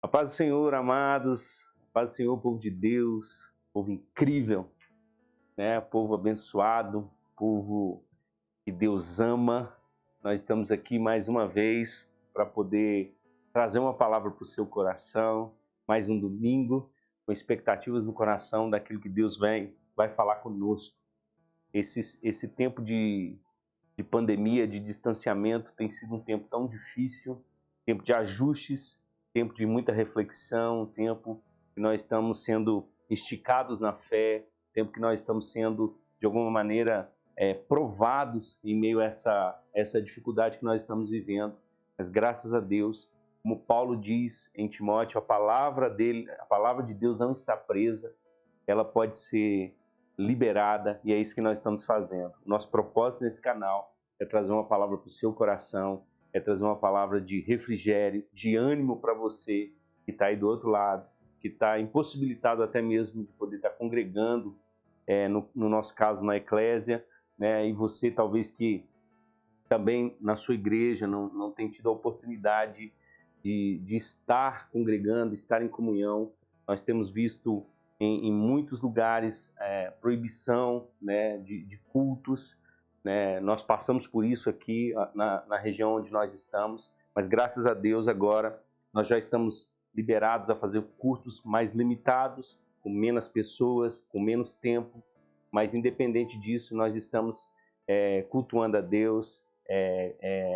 A paz do Senhor, amados, a paz do Senhor, povo de Deus, povo incrível, né? Povo abençoado, povo que Deus ama. Nós estamos aqui mais uma vez para poder trazer uma palavra para o seu coração, mais um domingo, com expectativas no coração daquilo que Deus vai falar conosco. Esse tempo de pandemia, de distanciamento, tem sido um tempo tão difícil, tempo de ajustes, tempo de muita reflexão, tempo que nós estamos sendo esticados na fé, tempo que nós estamos sendo, de alguma maneira, provados em meio a essa dificuldade que nós estamos vivendo. Mas graças a Deus, como Paulo diz em Timóteo, a palavra de Deus não está presa, ela pode ser liberada, e é isso que nós estamos fazendo. Nosso propósito nesse canal é trazer uma palavra para o seu coração, é trazer uma palavra de refrigério, de ânimo para você que está aí do outro lado, que está impossibilitado até mesmo de poder estar congregando, no nosso caso na eclésia, né? E você talvez que também na sua igreja não tem tido a oportunidade de estar congregando, estar em comunhão. Nós temos visto em muitos lugares proibição, né, de cultos, né? Nós passamos por isso aqui na região onde nós estamos, mas graças a Deus agora nós já estamos liberados a fazer cultos mais limitados, com menos pessoas, com menos tempo, mas independente disso nós estamos cultuando a Deus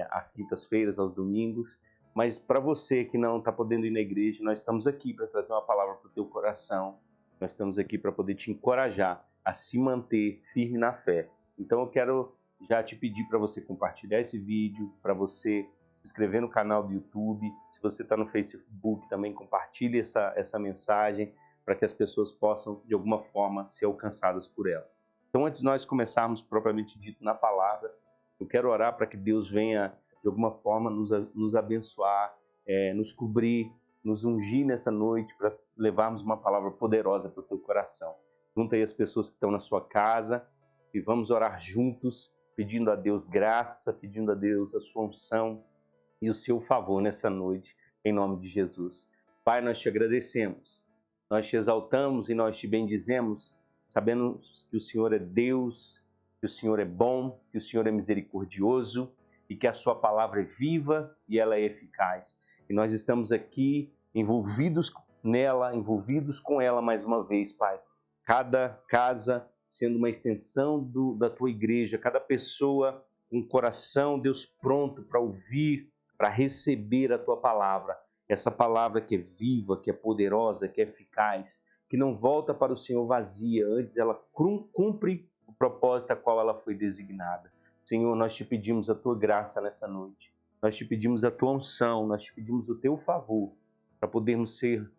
às quintas-feiras, aos domingos. Mas para você que não está podendo ir na igreja, nós estamos aqui para trazer uma palavra para o teu coração. Nós estamos aqui para poder te encorajar a se manter firme na fé. Então eu quero já te pedir para você compartilhar esse vídeo, para você se inscrever no canal do YouTube. Se você está no Facebook, também compartilhe essa mensagem para que as pessoas possam, de alguma forma, ser alcançadas por ela. Então, antes de nós começarmos propriamente dito na palavra, eu quero orar para que Deus venha, de alguma forma, nos abençoar, nos cobrir, nos ungir nessa noite para levarmos uma palavra poderosa para o teu coração. Junta aí as pessoas que estão na sua casa e vamos orar juntos, pedindo a Deus graça, pedindo a Deus a sua unção e o seu favor nessa noite, em nome de Jesus. Pai, nós te agradecemos, nós te exaltamos e nós te bendizemos, sabendo que o Senhor é Deus, que o Senhor é bom, que o Senhor é misericordioso e que a sua palavra é viva e ela é eficaz. E nós estamos aqui envolvidos nela, envolvidos com ela mais uma vez, Pai. Cada casa sendo uma extensão da tua igreja, cada pessoa com o coração, Deus, pronto para ouvir, para receber a tua palavra. Essa palavra que é viva, que é poderosa, que é eficaz, que não volta para o Senhor vazia, antes ela cumpre o propósito a qual ela foi designada. Senhor, nós te pedimos a tua graça nessa noite. Nós te pedimos a tua unção, nós te pedimos o teu favor para podermos ser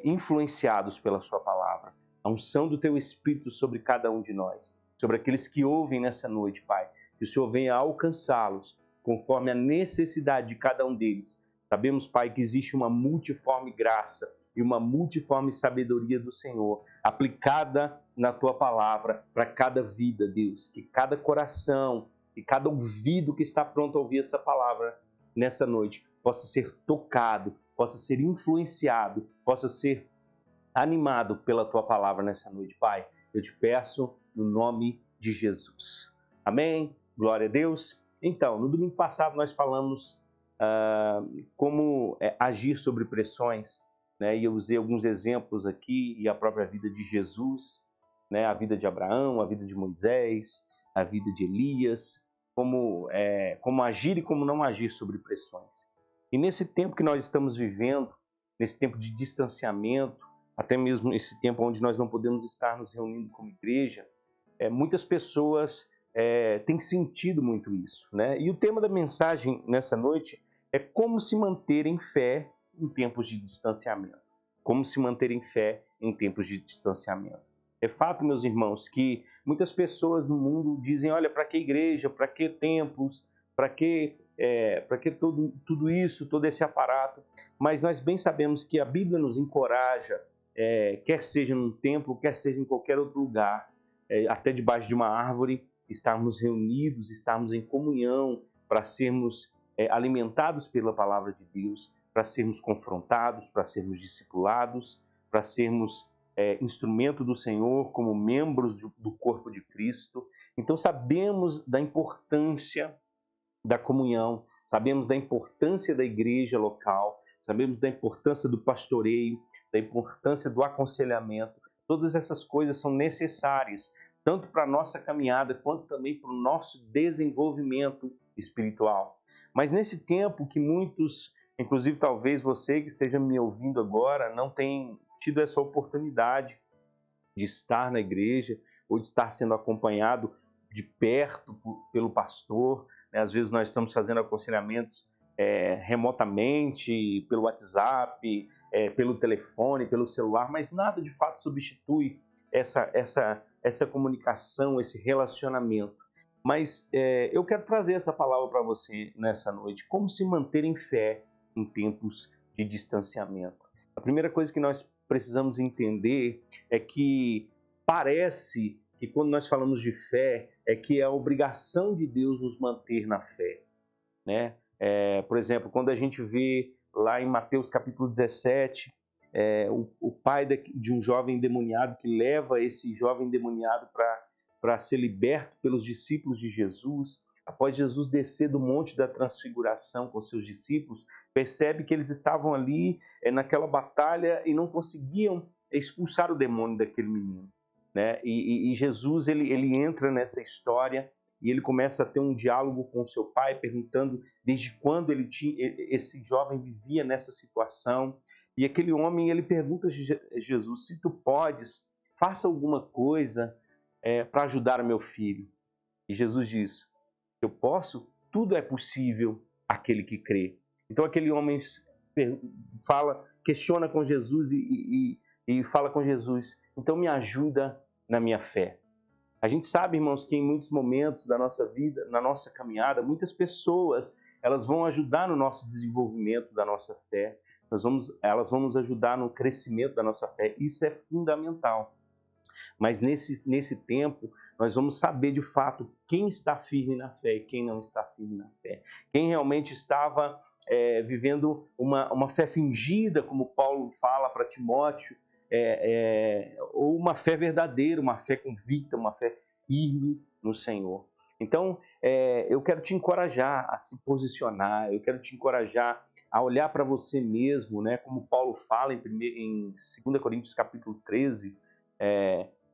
influenciados pela sua palavra. A unção do teu Espírito sobre cada um de nós, sobre aqueles que ouvem nessa noite, Pai. Que o Senhor venha alcançá-los conforme a necessidade de cada um deles. Sabemos, Pai, que existe uma multiforme graça e uma multiforme sabedoria do Senhor aplicada na tua palavra para cada vida, Deus. Que cada coração e cada ouvido que está pronto a ouvir essa palavra nessa noite possa ser tocado, possa ser influenciado, possa ser animado pela tua palavra nessa noite, Pai. Eu te peço no nome de Jesus. Amém? Glória a Deus. Então, no domingo passado nós falamos como agir sobre pressões, né? E eu usei alguns exemplos aqui e a própria vida de Jesus, né? A vida de Abraão, a vida de Moisés, a vida de Elias, como agir e como não agir sobre pressões. E nesse tempo que nós estamos vivendo, nesse tempo de distanciamento, até mesmo esse tempo onde nós não podemos estar nos reunindo como igreja, muitas pessoas têm sentido muito isso, né? E o tema da mensagem nessa noite é como se manter em fé em tempos de distanciamento. Como se manter em fé em tempos de distanciamento. É fato, meus irmãos, que muitas pessoas no mundo dizem, olha, para que igreja, para que templos, para que tudo isso, todo esse aparato. Mas nós bem sabemos que a Bíblia nos encoraja, quer seja num templo, quer seja em qualquer outro lugar, até debaixo de uma árvore, estarmos reunidos, estarmos em comunhão para sermos alimentados pela palavra de Deus, para sermos confrontados, para sermos discipulados, para sermos instrumento do Senhor como membros do corpo de Cristo. Então sabemos da importância da comunhão, sabemos da importância da igreja local, sabemos da importância do pastoreio, da importância do aconselhamento. Todas essas coisas são necessárias, tanto para a nossa caminhada, quanto também para o nosso desenvolvimento espiritual. Mas nesse tempo que muitos, inclusive talvez você que esteja me ouvindo agora, não tem tido essa oportunidade de estar na igreja ou de estar sendo acompanhado de perto pelo pastor, né? Às vezes nós estamos fazendo aconselhamentos remotamente, pelo WhatsApp, pelo telefone, pelo celular, mas nada de fato substitui essa comunicação, esse relacionamento. Mas eu quero trazer essa palavra para você nessa noite. Como se manter em fé em tempos de distanciamento? A primeira coisa que nós precisamos entender é que parece que quando nós falamos de fé, é que é a obrigação de Deus nos manter na fé, né? Por exemplo, quando a gente vê lá em Mateus capítulo 17, o pai de um jovem endemoniado que leva esse jovem endemoniado para ser liberto pelos discípulos de Jesus, após Jesus descer do Monte da Transfiguração com seus discípulos, percebe que eles estavam ali naquela batalha e não conseguiam expulsar o demônio daquele menino, né? E Jesus ele entra nessa história e ele começa a ter um diálogo com seu pai, perguntando desde quando esse jovem vivia nessa situação. E aquele homem ele pergunta a Jesus: se tu podes, faça alguma coisa para ajudar o meu filho. E Jesus diz: eu posso, tudo é possível àquele que crê. Então aquele homem questiona com Jesus e fala com Jesus: então me ajuda na minha fé. A gente sabe, irmãos, que em muitos momentos da nossa vida, na nossa caminhada, muitas pessoas elas vão ajudar no nosso desenvolvimento da nossa fé. Elas vão nos ajudar no crescimento da nossa fé. Isso é fundamental. Mas nesse tempo, nós vamos saber de fato quem está firme na fé e quem não está firme na fé. Quem realmente estava vivendo uma fé fingida, como Paulo fala para Timóteo, ou uma fé verdadeira, uma fé convicta, uma fé firme no Senhor. Então, eu quero te encorajar a se posicionar, eu quero te encorajar a olhar para você mesmo, né? Como Paulo fala em 2 Coríntios capítulo 13,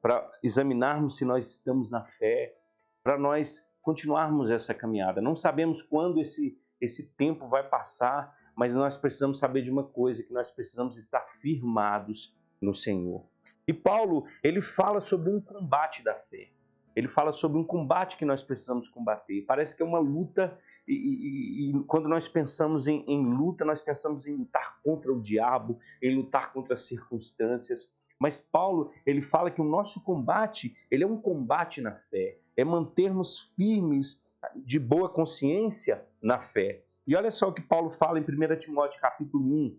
para examinarmos se nós estamos na fé, para nós continuarmos essa caminhada. Não sabemos quando esse tempo vai passar, mas nós precisamos saber de uma coisa, que nós precisamos estar firmados no Senhor. E Paulo, ele fala sobre um combate da fé. Ele fala sobre um combate que nós precisamos combater. Parece que é uma luta e quando nós pensamos em luta, nós pensamos em lutar contra o diabo, em lutar contra as circunstâncias. Mas Paulo, ele fala que o nosso combate, ele é um combate na fé. É mantermos firmes de boa consciência na fé. E olha só o que Paulo fala em 1 Timóteo capítulo 1,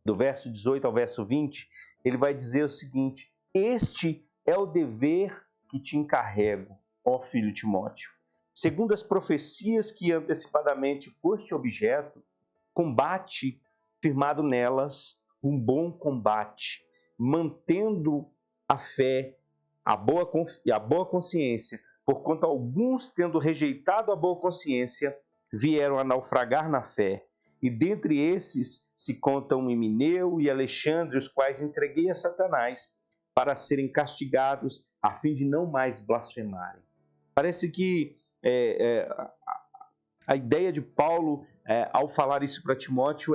do verso 18 ao verso 20, ele vai dizer o seguinte: este é o dever que te encarrego, ó filho Timóteo. Segundo as profecias que antecipadamente foste objeto, combate firmado nelas um bom combate, mantendo a fé e a boa consciência, porquanto alguns, tendo rejeitado a boa consciência, vieram a naufragar na fé. E dentre esses se contam Himeneu e Alexandre, os quais entreguei a Satanás para serem castigados, a fim de não mais blasfemarem. Parece que a ideia de Paulo, ao falar isso para Timóteo,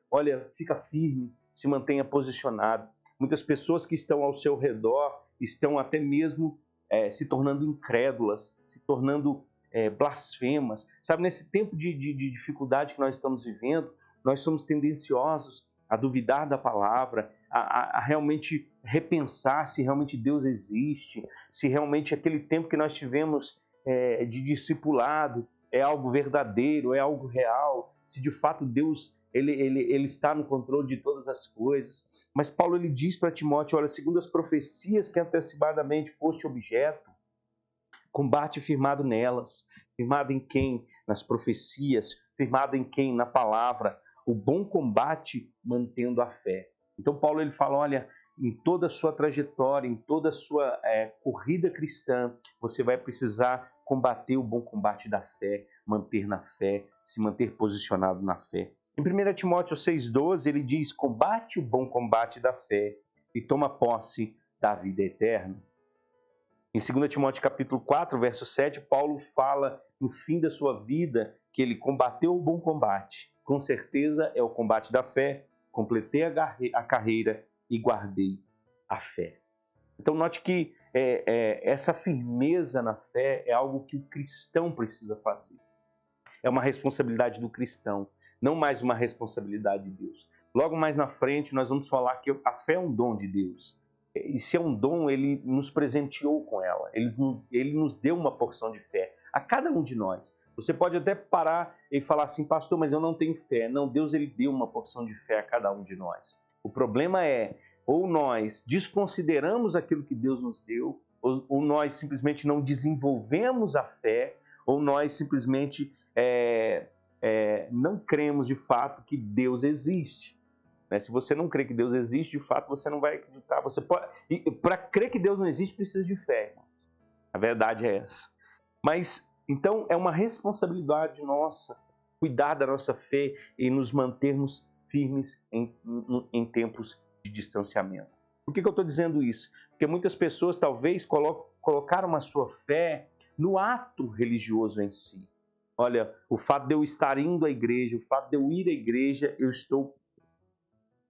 olha, fica firme, se mantenha posicionado. Muitas pessoas que estão ao seu redor estão até mesmo se tornando incrédulas, se tornando blasfemas. Sabe, nesse tempo de dificuldade que nós estamos vivendo, nós somos tendenciosos a duvidar da palavra, a realmente repensar se realmente Deus existe, se realmente aquele tempo que nós tivemos de discipulado é algo verdadeiro, é algo real, se de fato Deus ele está no controle de todas as coisas. Mas Paulo ele diz para Timóteo: olha, segundo as profecias que antecipadamente foste objeto, combate firmado nelas. Firmado em quem? Nas profecias. Firmado em quem? Na palavra. o bom combate mantendo a fé. Então Paulo ele fala, olha, em toda a sua trajetória, em toda a sua corrida cristã, você vai precisar combater o bom combate da fé, manter na fé, se manter posicionado na fé. Em 1 Timóteo 6,12, ele diz, combate o bom combate da fé e toma posse da vida eterna. Em 2 Timóteo capítulo 4, verso 7, Paulo fala no fim da sua vida que ele combateu o bom combate. Com certeza é o combate da fé, completei a carreira e guardei a fé. Então note que essa firmeza na fé é algo que o cristão precisa fazer. É uma responsabilidade do cristão, não mais uma responsabilidade de Deus. Logo mais na frente nós vamos falar que a fé é um dom de Deus. E se é um dom, ele nos presenteou com ela. Ele nos deu uma porção de fé a cada um de nós. Você pode até parar e falar assim, pastor, mas eu não tenho fé. Não, Deus ele deu uma porção de fé a cada um de nós. O problema é, ou nós desconsideramos aquilo que Deus nos deu, ou nós simplesmente não desenvolvemos a fé, ou nós simplesmente não cremos de fato que Deus existe. Se você não crê que Deus existe, de fato, você não vai acreditar. Para crer que Deus não existe, precisa de fé. A verdade é essa. Mas, então, é uma responsabilidade nossa cuidar da nossa fé e nos mantermos firmes em tempos de distanciamento. Por que eu estou dizendo isso? Porque muitas pessoas, talvez, colocaram a sua fé no ato religioso em si. Olha, o fato de eu estar indo à igreja, o fato de eu ir à igreja, eu estou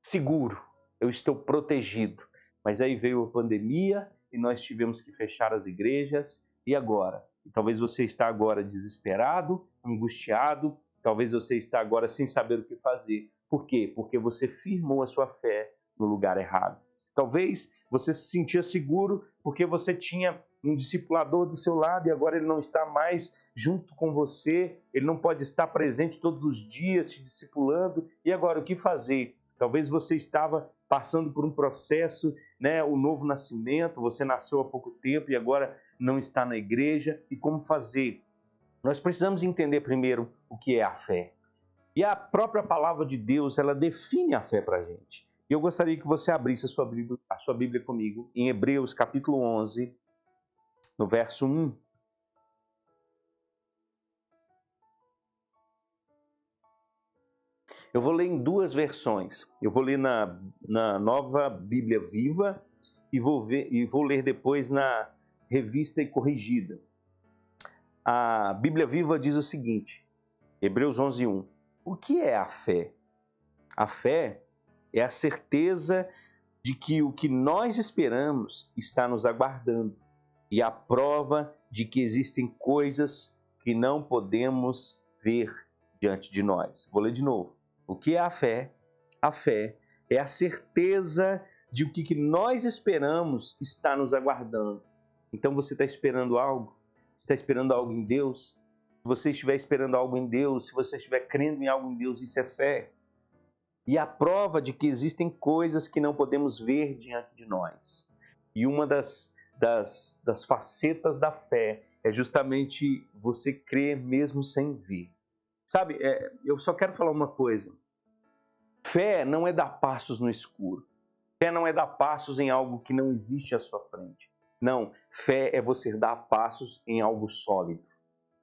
seguro, eu estou protegido. Mas aí veio a pandemia e nós tivemos que fechar as igrejas. E agora? Talvez você está agora desesperado, angustiado, talvez você está agora sem saber o que fazer. Por quê? Porque você firmou a sua fé no lugar errado. Talvez você se sentia seguro porque você tinha um discipulador do seu lado e agora ele não está mais junto com você, ele não pode estar presente todos os dias te discipulando. E agora, o que fazer? Talvez você estava passando por um processo, o novo nascimento, você nasceu há pouco tempo e agora não está na igreja. E como fazer? Nós precisamos entender primeiro o que é a fé. E a própria palavra de Deus, ela define a fé para a gente. E eu gostaria que você abrisse a sua Bíblia comigo em Hebreus capítulo 11, no verso 1. Eu vou ler em duas versões. Eu vou ler na Nova Bíblia Viva e vou ler depois na Revista e Corrigida. A Bíblia Viva diz o seguinte, Hebreus 11:1. O que é a fé? A fé é a certeza de que o que nós esperamos está nos aguardando e a prova de que existem coisas que não podemos ver diante de nós. Vou ler de novo. O que é a fé? A fé é a certeza de que o que nós esperamos está nos aguardando. Então você está esperando algo? Você está esperando algo em Deus? Se você estiver esperando algo em Deus, se você estiver crendo em algo em Deus, isso é fé. E a prova de que existem coisas que não podemos ver diante de nós. E uma das facetas da fé é justamente você crer mesmo sem ver. Sabe, eu só quero falar uma coisa. Fé não é dar passos no escuro. Fé não é dar passos em algo que não existe à sua frente. Não, fé é você dar passos em algo sólido.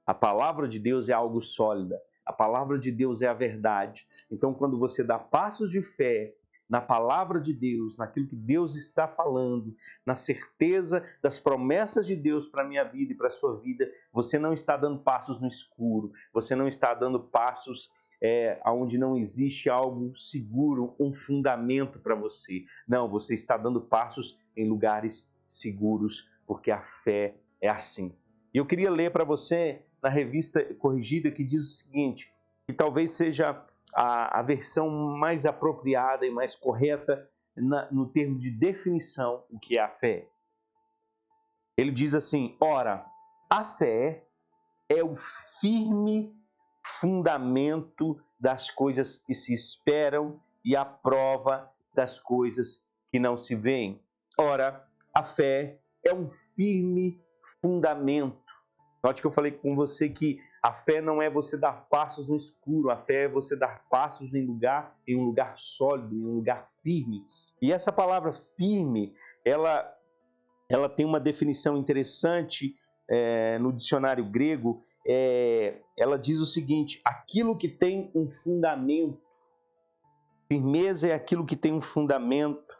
A palavra de Deus é algo sólido. A palavra de Deus é a verdade. Então, quando você dá passos de fé na palavra de Deus, naquilo que Deus está falando, na certeza das promessas de Deus para a minha vida e para a sua vida, você não está dando passos no escuro, você não está dando passos onde não existe algo seguro, um fundamento para você. Não, você está dando passos em lugares seguros, porque a fé é assim. E eu queria ler para você na Revista Corrigida que diz o seguinte, que talvez seja a versão mais apropriada e mais correta no termo de definição o que é a fé. Ele diz assim, ora, a fé é o firme fundamento das coisas que se esperam e a prova das coisas que não se veem. Ora, a fé é um firme fundamento. Note que eu falei com você que A fé não é você dar passos no escuro, a fé é você dar passos em um lugar sólido, em um lugar firme. E essa palavra firme, ela tem uma definição interessante no dicionário grego. Ela diz o seguinte: aquilo que tem um fundamento. Firmeza é aquilo que tem um fundamento,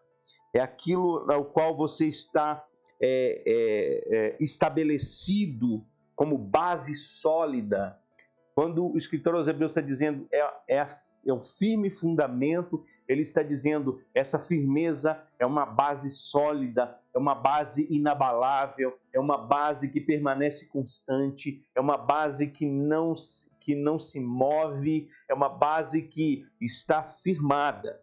é aquilo ao qual você está estabelecido como base sólida. Quando o escritor aos Hebreus está dizendo é um firme fundamento, ele está dizendo essa firmeza é uma base sólida, é uma base inabalável, é uma base que permanece constante, é uma base que não se move, é uma base que está firmada.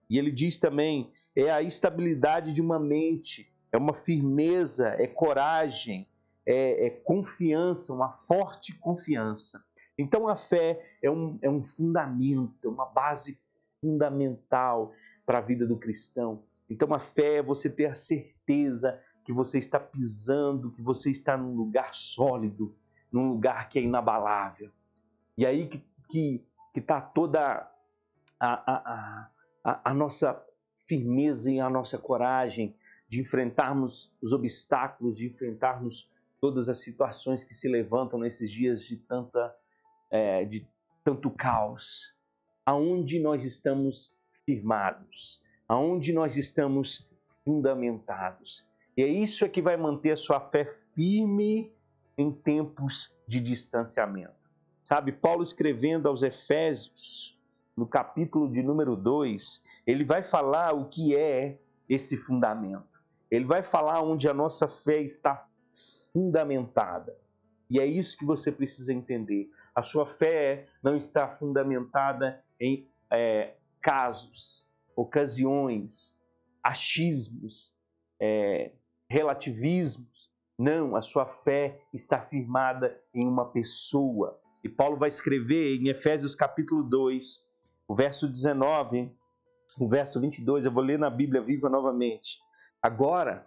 E ele diz também, é a estabilidade de uma mente, é uma firmeza, é coragem, é confiança, uma forte confiança. Então a fé é um fundamento, é uma base fundamental para a vida do cristão. Então a fé é você ter a certeza que você está pisando, que você está num lugar sólido, num lugar que é inabalável. E aí que está toda a nossa firmeza e a nossa coragem de enfrentarmos os obstáculos, de enfrentarmos todas as situações que se levantam nesses dias de tanto caos. Aonde nós estamos firmados, aonde nós estamos fundamentados. E é isso que vai manter a sua fé firme em tempos de distanciamento. Sabe, Paulo escrevendo aos Efésios, no capítulo de número 2, ele vai falar o que é esse fundamento. Ele vai falar onde a nossa fé está fundamentada. E é isso que você precisa entender. A sua fé não está fundamentada em casos, ocasiões, achismos, relativismos. Não, a sua fé está firmada em uma pessoa. E Paulo vai escrever em Efésios capítulo 2, o verso 19, o verso 22, eu vou ler na Bíblia Viva novamente. Agora,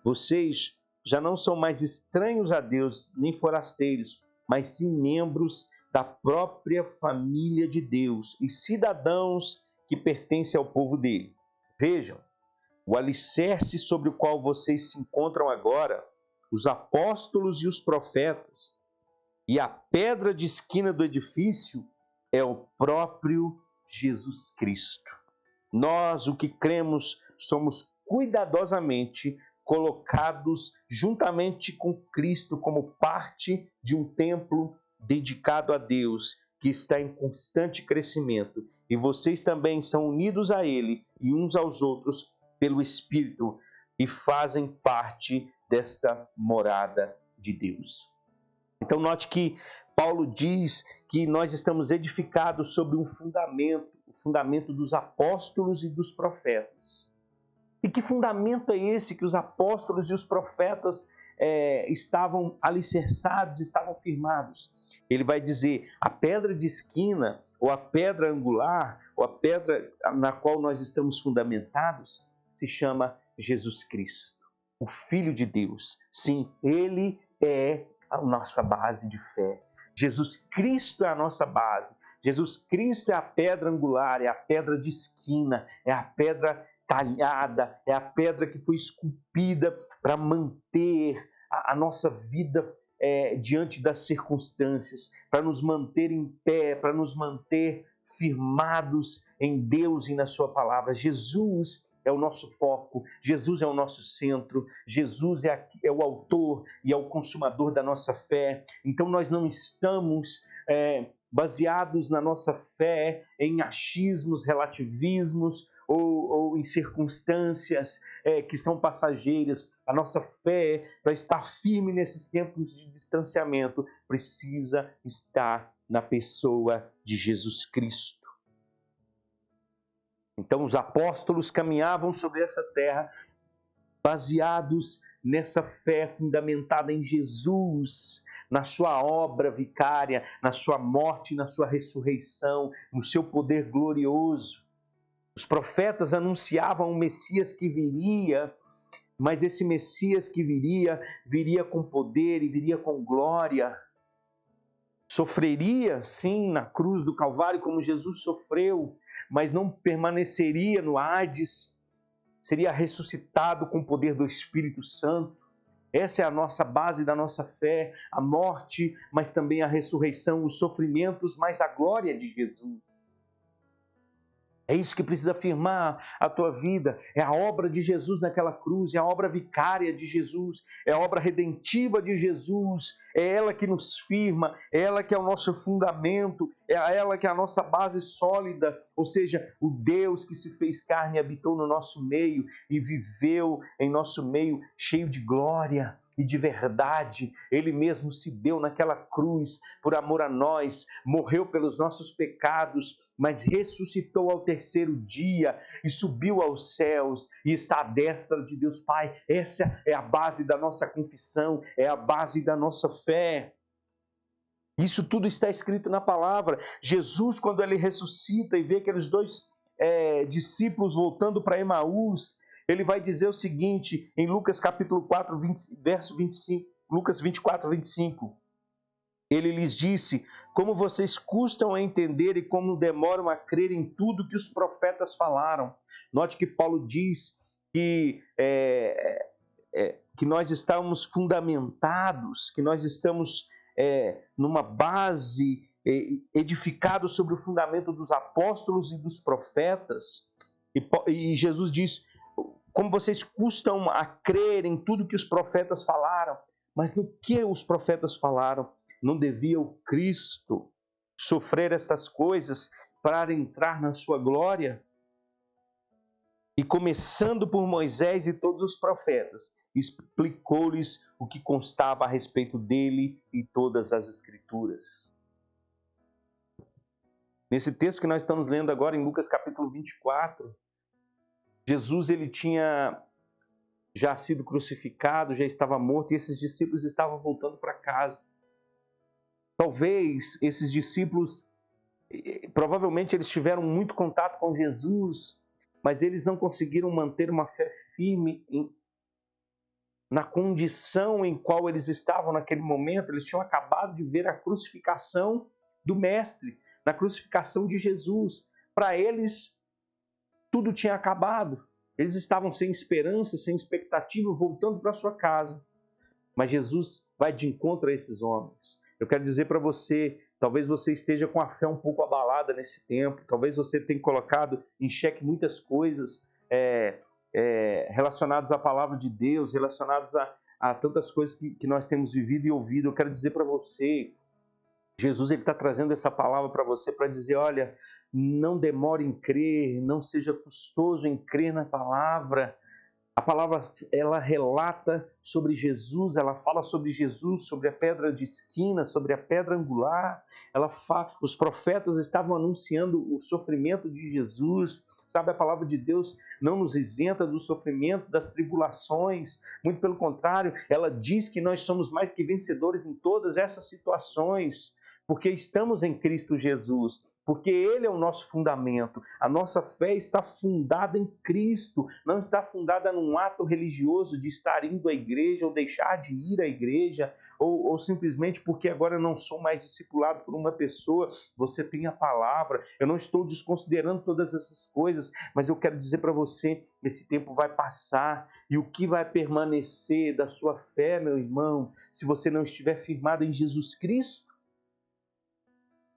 vocês já não são mais estranhos a Deus, nem forasteiros, mas sim membros da própria família de Deus e cidadãos que pertencem ao povo dele. Vejam, o alicerce sobre o qual vocês se encontram agora, os apóstolos e os profetas, e a pedra de esquina do edifício é o próprio Jesus Cristo. Nós, o que cremos, somos cuidadosamente colocados juntamente com Cristo como parte de um templo dedicado a Deus, que está em constante crescimento. E vocês também são unidos a Ele e uns aos outros pelo Espírito e fazem parte desta morada de Deus. Então note que Paulo diz que nós estamos edificados sobre um fundamento, o fundamento dos apóstolos e dos profetas. E que fundamento é esse que os apóstolos e os profetas estavam alicerçados, estavam firmados? Ele vai dizer, a pedra de esquina, ou a pedra angular, ou a pedra na qual nós estamos fundamentados, se chama Jesus Cristo, o Filho de Deus. Sim, Ele é a nossa base de fé. Jesus Cristo é a nossa base. Jesus Cristo é a pedra angular, é a pedra de esquina, é a pedra talhada, é a pedra que foi esculpida para manter a nossa vida diante das circunstâncias, para nos manter em pé, para nos manter firmados em Deus e na sua palavra. Jesus é o nosso foco, Jesus é o nosso centro, Jesus é o autor e é o consumador da nossa fé. Então nós não estamos baseados na nossa fé em achismos, relativismos ou em circunstâncias que são passageiras. A nossa fé, para estar firme nesses tempos de distanciamento, precisa estar na pessoa de Jesus Cristo. Então os apóstolos caminhavam sobre essa terra baseados nessa fé fundamentada em Jesus, na sua obra vicária, na sua morte, na sua ressurreição, no seu poder glorioso. Os profetas anunciavam o Messias que viria, mas esse Messias que viria com poder e viria com glória. sofreria sim na cruz do Calvário como Jesus sofreu, mas não permaneceria no Hades, seria ressuscitado com o poder do Espírito Santo. Essa é a nossa base da nossa fé, a morte, mas também a ressurreição, os sofrimentos, mas a glória de Jesus. É isso que precisa afirmar a tua vida. É a obra de Jesus naquela cruz, é a obra vicária de Jesus, é a obra redentiva de Jesus, é ela que nos firma, é ela que é o nosso fundamento, é ela que é a nossa base sólida, ou seja, o Deus que se fez carne e habitou no nosso meio e viveu em nosso meio cheio de glória e de verdade. Ele mesmo se deu naquela cruz por amor a nós, morreu pelos nossos pecados, mas ressuscitou ao terceiro dia e subiu aos céus e está à destra de Deus Pai. Essa é a base da nossa confissão, é a base da nossa fé. Isso tudo está escrito na palavra. Jesus, quando ele ressuscita e vê aqueles dois discípulos voltando para Emaús, ele vai dizer o seguinte, em Lucas capítulo 4, verso 25, Lucas 24, 25. Ele lhes disse: como vocês custam a entender e como demoram a crer em tudo que os profetas falaram. Note que Paulo diz que nós estamos fundamentados, que nós estamos numa base edificados sobre o fundamento dos apóstolos e dos profetas. E Jesus diz: como vocês custam a crer em tudo que os profetas falaram. Mas no que os profetas falaram? Não devia o Cristo sofrer estas coisas para entrar na sua glória? E começando por Moisés e todos os profetas, explicou-lhes o que constava a respeito dele e todas as Escrituras. Nesse texto que nós estamos lendo agora em Lucas capítulo 24, Jesus ele tinha já sido crucificado, já estava morto e esses discípulos estavam voltando para casa. Talvez esses discípulos, provavelmente eles tiveram muito contato com Jesus, mas eles não conseguiram manter uma fé firme na condição em qual eles estavam naquele momento. Eles tinham acabado de ver a crucificação do Mestre, na crucificação de Jesus. Para eles, tudo tinha acabado. Eles estavam sem esperança, sem expectativa, voltando para sua casa. Mas Jesus vai de encontro a esses homens. Eu quero dizer para você, talvez você esteja com a fé um pouco abalada nesse tempo, talvez você tenha colocado em xeque muitas coisas relacionadas à palavra de Deus, relacionadas a tantas coisas que nós temos vivido e ouvido. Eu quero dizer para você, Jesus está trazendo essa palavra para você para dizer: olha, não demore em crer, não seja custoso em crer na palavra. A palavra, ela relata sobre Jesus, ela fala sobre Jesus, sobre a pedra de esquina, sobre a pedra angular. Os profetas estavam anunciando o sofrimento de Jesus. Sabe, a palavra de Deus não nos isenta do sofrimento, das tribulações. Muito pelo contrário, ela diz que nós somos mais que vencedores em todas essas situações, porque estamos em Cristo Jesus. Porque Ele é o nosso fundamento. A nossa fé está fundada em Cristo, não está fundada num ato religioso de estar indo à igreja ou deixar de ir à igreja, ou simplesmente porque agora eu não sou mais discipulado por uma pessoa. Você tem a palavra. Eu não estou desconsiderando todas essas coisas, mas eu quero dizer para você, esse tempo vai passar e o que vai permanecer da sua fé, meu irmão, se você não estiver firmado em Jesus Cristo?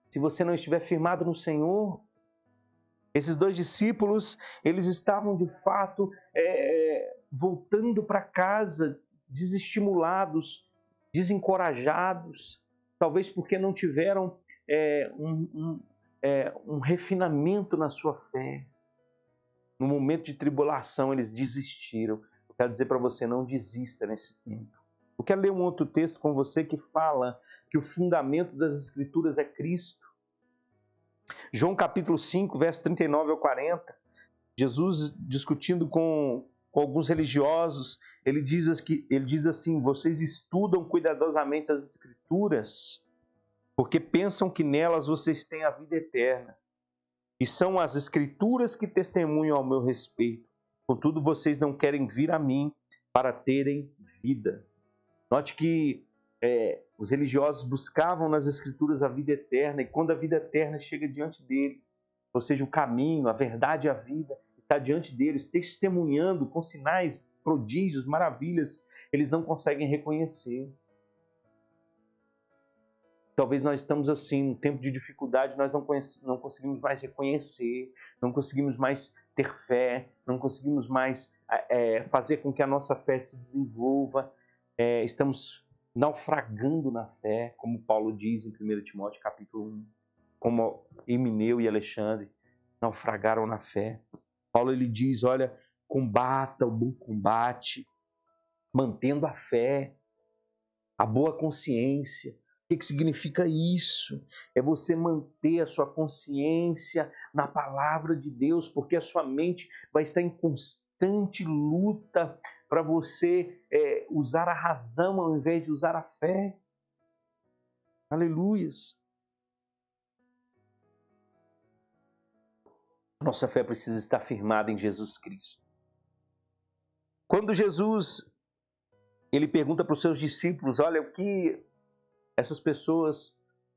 Se você não estiver firmado no Senhor? Esses dois discípulos, eles estavam de fato voltando para casa, desestimulados, desencorajados, talvez porque não tiveram um refinamento na sua fé. No momento de tribulação, eles desistiram. Eu quero dizer para você, não desista nesse tempo. Eu quero ler um outro texto com você que fala que o fundamento das Escrituras é Cristo. João capítulo 5, verso 39 ao 40. Jesus discutindo com alguns religiosos, ele diz assim: vocês estudam cuidadosamente as Escrituras, porque pensam que nelas vocês têm a vida eterna. E são as Escrituras que testemunham ao meu respeito. Contudo, vocês não querem vir a mim para terem vida. Note que Os religiosos buscavam nas Escrituras a vida eterna, e quando a vida eterna chega diante deles, ou seja, o caminho, a verdade e a vida está diante deles, testemunhando com sinais, prodígios, maravilhas, eles não conseguem reconhecer. Talvez nós estamos assim, num tempo de dificuldade, nós não conseguimos mais reconhecer, não conseguimos mais ter fé, não conseguimos mais fazer com que a nossa fé se desenvolva. Estamos naufragando na fé, como Paulo diz em 1 Timóteo capítulo 1, como Emineu e Alexandre naufragaram na fé. Paulo ele diz, olha, combata o bom combate, mantendo a fé, a boa consciência. O que significa isso? É você manter a sua consciência na palavra de Deus, porque a sua mente vai estar em constante luta para você usar a razão ao invés de usar a fé. Aleluias! Nossa fé precisa estar firmada em Jesus Cristo. Quando Jesus ele pergunta para os seus discípulos, olha, o que essas pessoas,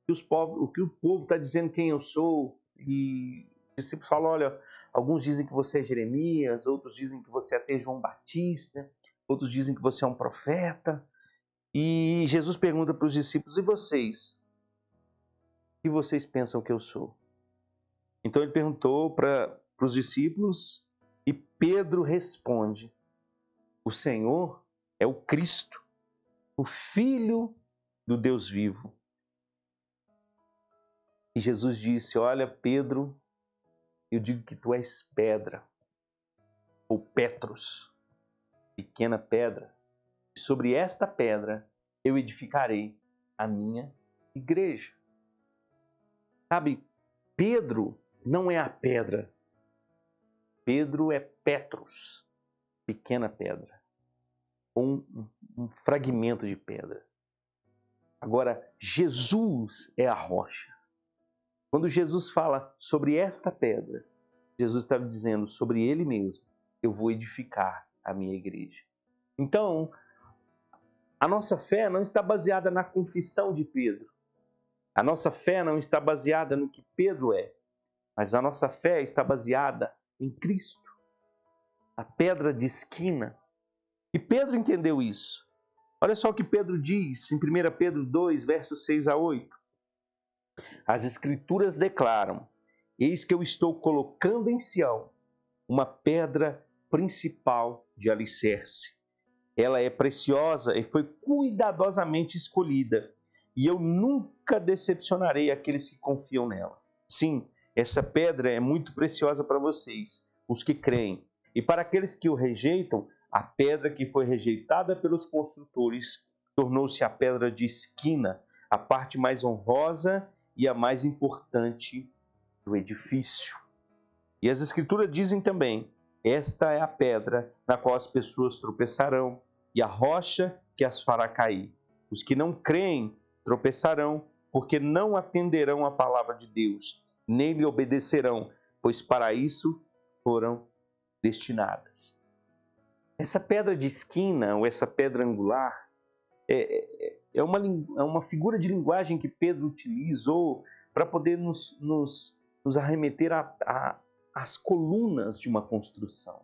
o que o povo está dizendo quem eu sou, e os discípulos falam, olha, alguns dizem que você é Jeremias, outros dizem que você é até João Batista, outros dizem que você é um profeta. E Jesus pergunta para os discípulos, e vocês? O que vocês pensam que eu sou? Então ele perguntou para os discípulos e Pedro responde, o Senhor é o Cristo, o Filho do Deus vivo. E Jesus disse, olha Pedro, eu digo que tu és pedra, ou Petros, pequena pedra. E sobre esta pedra eu edificarei a minha igreja. Sabe, Pedro não é a pedra. Pedro é Petros, pequena pedra, ou um fragmento de pedra. Agora, Jesus é a rocha. Quando Jesus fala sobre esta pedra, Jesus estava dizendo sobre ele mesmo, eu vou edificar a minha igreja. Então, a nossa fé não está baseada na confissão de Pedro. A nossa fé não está baseada no que Pedro é, mas a nossa fé está baseada em Cristo, a pedra de esquina. E Pedro entendeu isso. Olha só o que Pedro diz em 1 Pedro 2, versos 6 a 8. As Escrituras declaram, eis que eu estou colocando em Sião uma pedra principal de alicerce. Ela é preciosa e foi cuidadosamente escolhida, e eu nunca decepcionarei aqueles que confiam nela. Sim, essa pedra é muito preciosa para vocês, os que creem. E para aqueles que o rejeitam, a pedra que foi rejeitada pelos construtores tornou-se a pedra de esquina, a parte mais honrosa e a mais importante do edifício. E as Escrituras dizem também, esta é a pedra na qual as pessoas tropeçarão e a rocha que as fará cair. Os que não creem tropeçarão, porque não atenderão à palavra de Deus, nem lhe obedecerão, pois para isso foram destinadas. Essa pedra de esquina, ou essa pedra angular, é uma figura de linguagem que Pedro utilizou para poder nos arremeter às colunas de uma construção.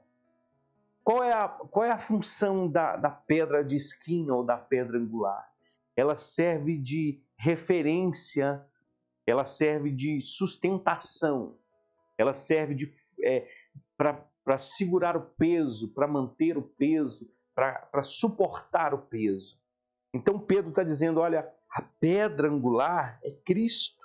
Qual é a função da pedra de esquina ou da pedra angular? Ela serve de referência, ela serve de sustentação, ela serve para segurar o peso, para manter o peso, para suportar o peso. Então Pedro está dizendo, olha, a pedra angular é Cristo.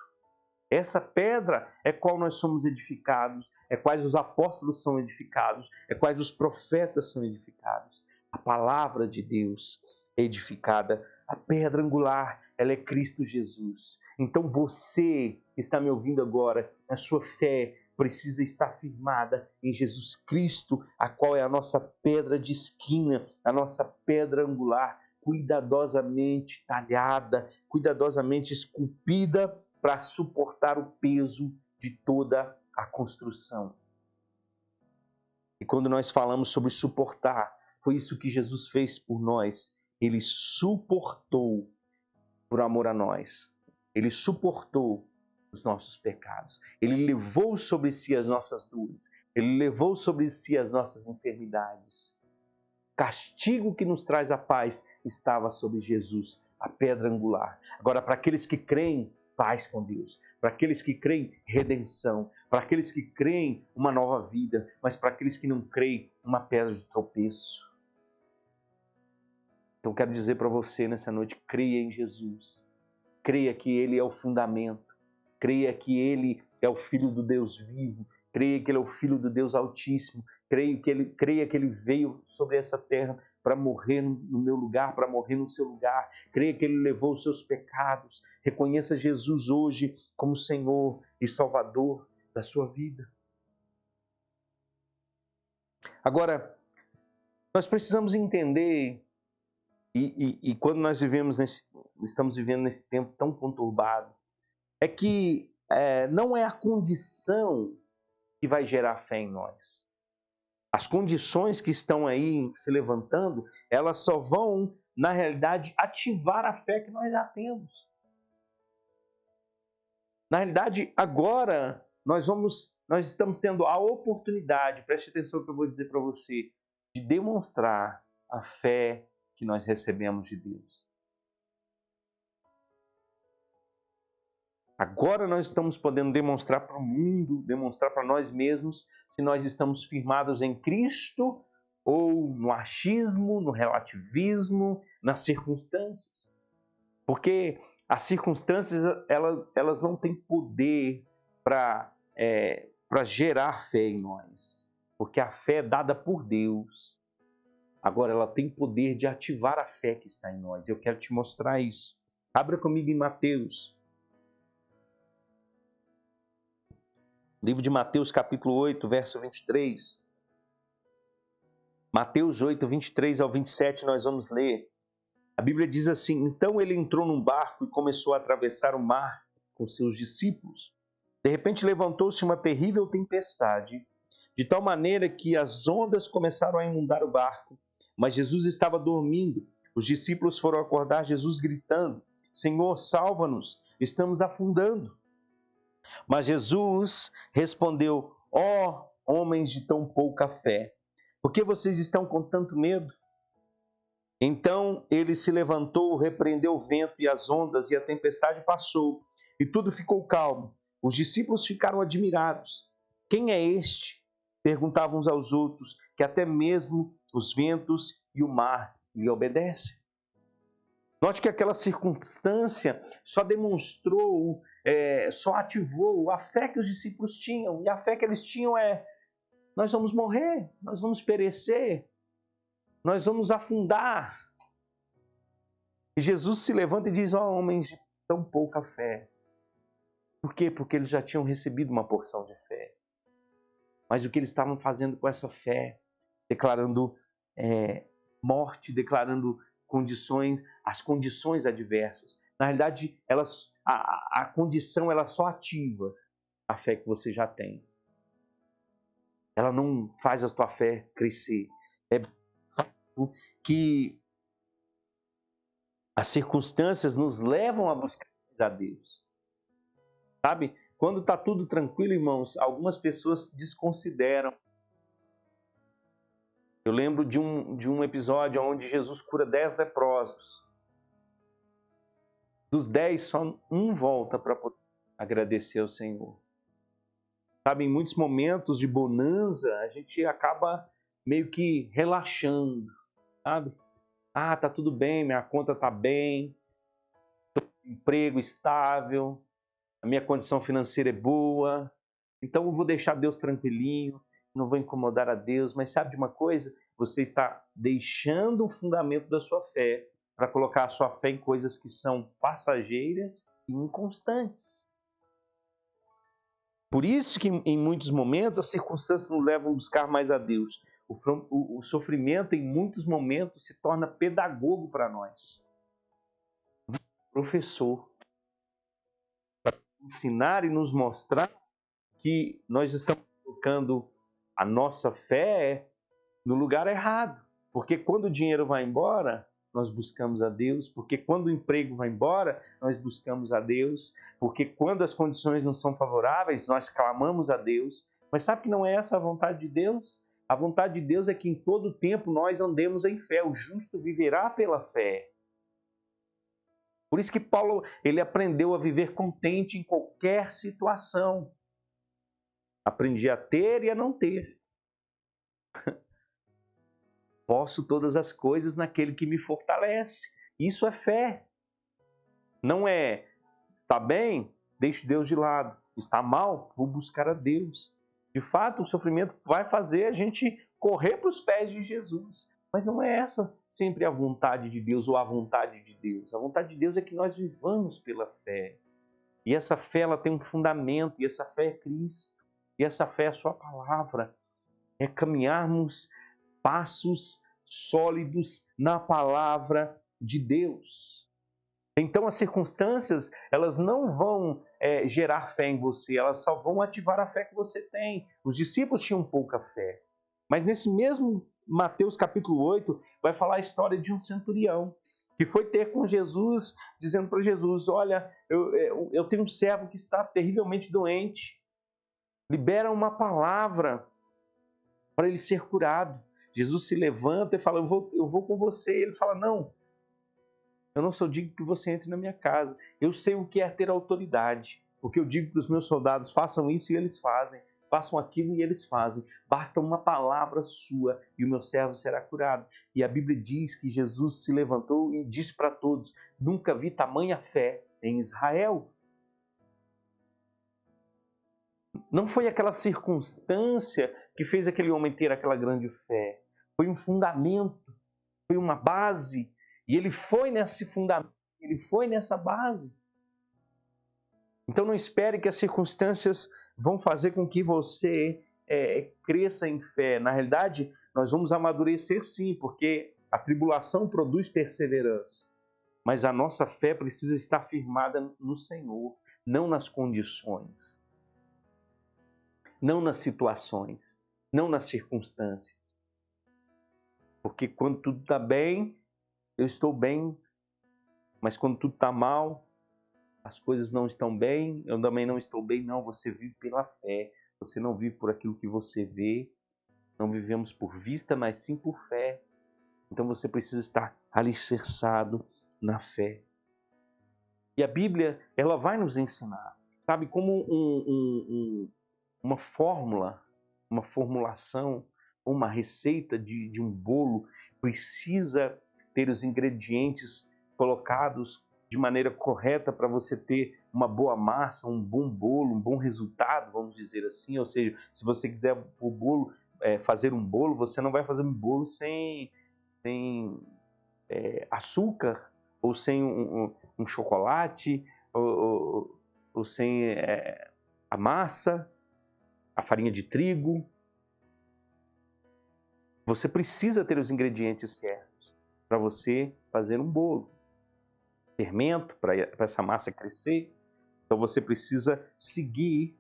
Essa pedra é qual nós somos edificados, é quais os apóstolos são edificados, é quais os profetas são edificados. A palavra de Deus é edificada. A pedra angular, ela é Cristo Jesus. Então você que está me ouvindo agora, a sua fé precisa estar firmada em Jesus Cristo, a qual é a nossa pedra de esquina, a nossa pedra angular, cuidadosamente talhada, cuidadosamente esculpida para suportar o peso de toda a construção. E quando nós falamos sobre suportar, foi isso que Jesus fez por nós. Ele suportou por amor a nós. Ele suportou os nossos pecados. Ele levou sobre si as nossas dores. Ele levou sobre si as nossas enfermidades. O castigo que nos traz a paz estava sobre Jesus, a pedra angular. Agora, para aqueles que creem, paz com Deus. Para aqueles que creem, redenção. Para aqueles que creem, uma nova vida. Mas para aqueles que não creem, uma pedra de tropeço. Então, quero dizer para você nessa noite, creia em Jesus. Creia que Ele é o fundamento. Creia que Ele é o Filho do Deus vivo. Creia que Ele é o Filho do Deus Altíssimo. Creia que Ele veio sobre essa terra para morrer no meu lugar, para morrer no seu lugar. Creia que Ele levou os seus pecados. Reconheça Jesus hoje como Senhor e Salvador da sua vida. Agora, nós precisamos entender, e quando nós estamos vivendo nesse tempo tão conturbado, é que não é a condição que vai gerar fé em nós. As condições que estão aí se levantando, elas só vão, na realidade, ativar a fé que nós já temos. Na realidade, agora, nós estamos tendo a oportunidade, preste atenção no que eu vou dizer para você, de demonstrar a fé que nós recebemos de Deus. Agora nós estamos podendo demonstrar para o mundo, demonstrar para nós mesmos, se nós estamos firmados em Cristo ou no achismo, no relativismo, nas circunstâncias. Porque as circunstâncias, elas não têm poder para gerar fé em nós. Porque a fé é dada por Deus. Agora ela tem poder de ativar a fé que está em nós. Eu quero te mostrar isso. Abra comigo em Mateus. Livro de Mateus, capítulo 8, verso 23. Mateus 8, 23 ao 27, nós vamos ler. A Bíblia diz assim: então ele entrou num barco e começou a atravessar o mar com seus discípulos. De repente levantou-se uma terrível tempestade, de tal maneira que as ondas começaram a inundar o barco. Mas Jesus estava dormindo. Os discípulos foram acordar Jesus gritando: Senhor, salva-nos, estamos afundando. Mas Jesus respondeu: ó homens de tão pouca fé, por que vocês estão com tanto medo? Então ele se levantou, repreendeu o vento e as ondas, e a tempestade passou, e tudo ficou calmo. Os discípulos ficaram admirados. Quem é este? Perguntavam uns aos outros, que até mesmo os ventos e o mar lhe obedecem. Note que aquela circunstância só demonstrou, só ativou a fé que os discípulos tinham. E a fé que eles tinham é: nós vamos morrer, nós vamos perecer, nós vamos afundar. E Jesus se levanta e diz: ó homens de tão pouca fé. Por quê? Porque eles já tinham recebido uma porção de fé. Mas o que eles estavam fazendo com essa fé? Declarando morte, declarando as condições adversas. Na realidade, a condição ela só ativa a fé que você já tem. Ela não faz a tua fé crescer. É fato que as circunstâncias nos levam a buscar a Deus. Sabe? Quando está tudo tranquilo, irmãos, algumas pessoas desconsideram. Eu lembro de um episódio onde Jesus cura 10 leprosos. Dos 10, só um volta para poder agradecer ao Senhor. Sabe, em muitos momentos de bonança, a gente acaba meio que relaxando, sabe? Ah, tá tudo bem, minha conta tá bem, tô com emprego estável, a minha condição financeira é boa, então eu vou deixar Deus tranquilinho, não vou incomodar a Deus. Mas sabe de uma coisa? Você está deixando o fundamento da sua fé para colocar a sua fé em coisas que são passageiras e inconstantes. Por isso que em muitos momentos as circunstâncias nos levam a buscar mais a Deus. O sofrimento em muitos momentos se torna pedagogo para nós. Professor. Para ensinar e nos mostrar que nós estamos colocando a nossa fé no lugar errado. Porque quando o dinheiro vai embora, nós buscamos a Deus, porque quando o emprego vai embora, nós buscamos a Deus, porque quando as condições não são favoráveis, nós clamamos a Deus. Mas sabe que não é essa a vontade de Deus? A vontade de Deus é que em todo tempo nós andemos em fé, o justo viverá pela fé. Por isso que Paulo, ele aprendeu a viver contente em qualquer situação. Aprendi a ter e a não ter. Posso todas as coisas naquele que me fortalece. Isso é fé. Não é, está bem, deixe Deus de lado. Está mal, vou buscar a Deus. De fato, o sofrimento vai fazer a gente correr para os pés de Jesus. Mas não é essa sempre a vontade de Deus ou a vontade de Deus. A vontade de Deus é que nós vivamos pela fé. E essa fé ela tem um fundamento, e essa fé é Cristo. E essa fé é a sua palavra. É caminharmos passos sólidos na palavra de Deus. Então as circunstâncias, elas não vão gerar fé em você, elas só vão ativar a fé que você tem. Os discípulos tinham pouca fé. Mas nesse mesmo Mateus capítulo 8, vai falar a história de um centurião que foi ter com Jesus, dizendo para Jesus, olha, eu tenho um servo que está terrivelmente doente. Libera uma palavra para ele ser curado. Jesus se levanta e fala, eu vou com você. Ele fala, não, eu não sou digno que você entre na minha casa. Eu sei o que é ter autoridade, porque eu digo para os meus soldados, façam isso e eles fazem. Façam aquilo e eles fazem. Basta uma palavra sua e o meu servo será curado. E a Bíblia diz que Jesus se levantou e disse para todos, nunca vi tamanha fé em Israel. Não foi aquela circunstância que fez aquele homem ter aquela grande fé. Foi um fundamento, foi uma base. E ele foi nesse fundamento, ele foi nessa base. Então não espere que as circunstâncias vão fazer com que você cresça em fé. Na realidade, nós vamos amadurecer sim, porque a tribulação produz perseverança. Mas a nossa fé precisa estar firmada no Senhor, não nas condições, não nas situações, não nas circunstâncias. Porque quando tudo está bem, eu estou bem, mas quando tudo está mal, as coisas não estão bem, eu também não estou bem. Não, você vive pela fé, você não vive por aquilo que você vê, não vivemos por vista, mas sim por fé. Então você precisa estar alicerçado na fé. E a Bíblia, ela vai nos ensinar, sabe, como uma fórmula, uma formulação, uma receita de um bolo precisa ter os ingredientes colocados de maneira correta para você ter uma boa massa, um bom bolo, um bom resultado, vamos dizer assim. Ou seja, se você quiser o bolo, fazer um bolo, você não vai fazer um bolo sem açúcar, ou sem um chocolate, ou sem a massa, a farinha de trigo. Você precisa ter os ingredientes certos para você fazer um bolo. Fermento para essa massa crescer. Então você precisa seguir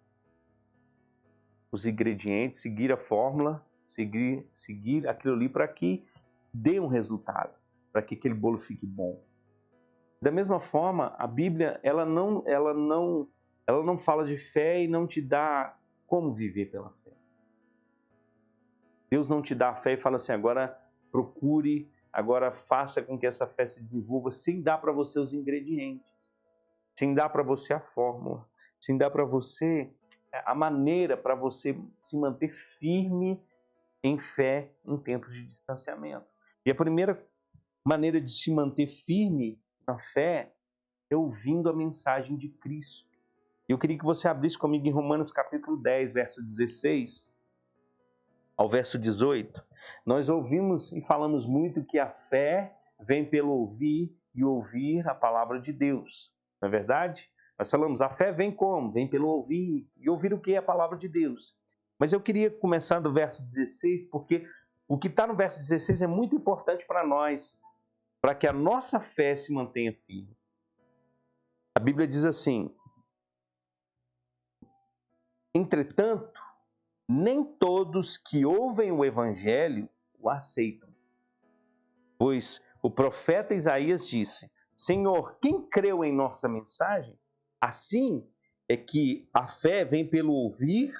os ingredientes, seguir a fórmula, seguir aquilo ali para que dê um resultado, para que aquele bolo fique bom. Da mesma forma, a Bíblia ela não fala de fé e não te dá como viver pela fé. Deus não te dá a fé e fala assim, agora procure, agora faça com que essa fé se desenvolva, sem dar para você os ingredientes, sem dar para você a fórmula, sem dar para você a maneira para você se manter firme em fé em tempos de distanciamento. E a primeira maneira de se manter firme na fé é ouvindo a mensagem de Cristo. Eu queria que você abrisse comigo em Romanos capítulo 10, verso 16 ao verso 18. Nós ouvimos e falamos muito que a fé vem pelo ouvir e ouvir a palavra de Deus. Não é verdade? Nós falamos, a fé vem como? Vem pelo ouvir. E ouvir o que é a palavra de Deus. Mas eu queria começar do verso 16, porque o que está no verso 16 é muito importante para nós, para que a nossa fé se mantenha firme. A Bíblia diz assim, entretanto, nem todos que ouvem o Evangelho o aceitam. Pois O profeta Isaías disse: Senhor, quem creu em nossa mensagem? Assim é que a fé vem pelo ouvir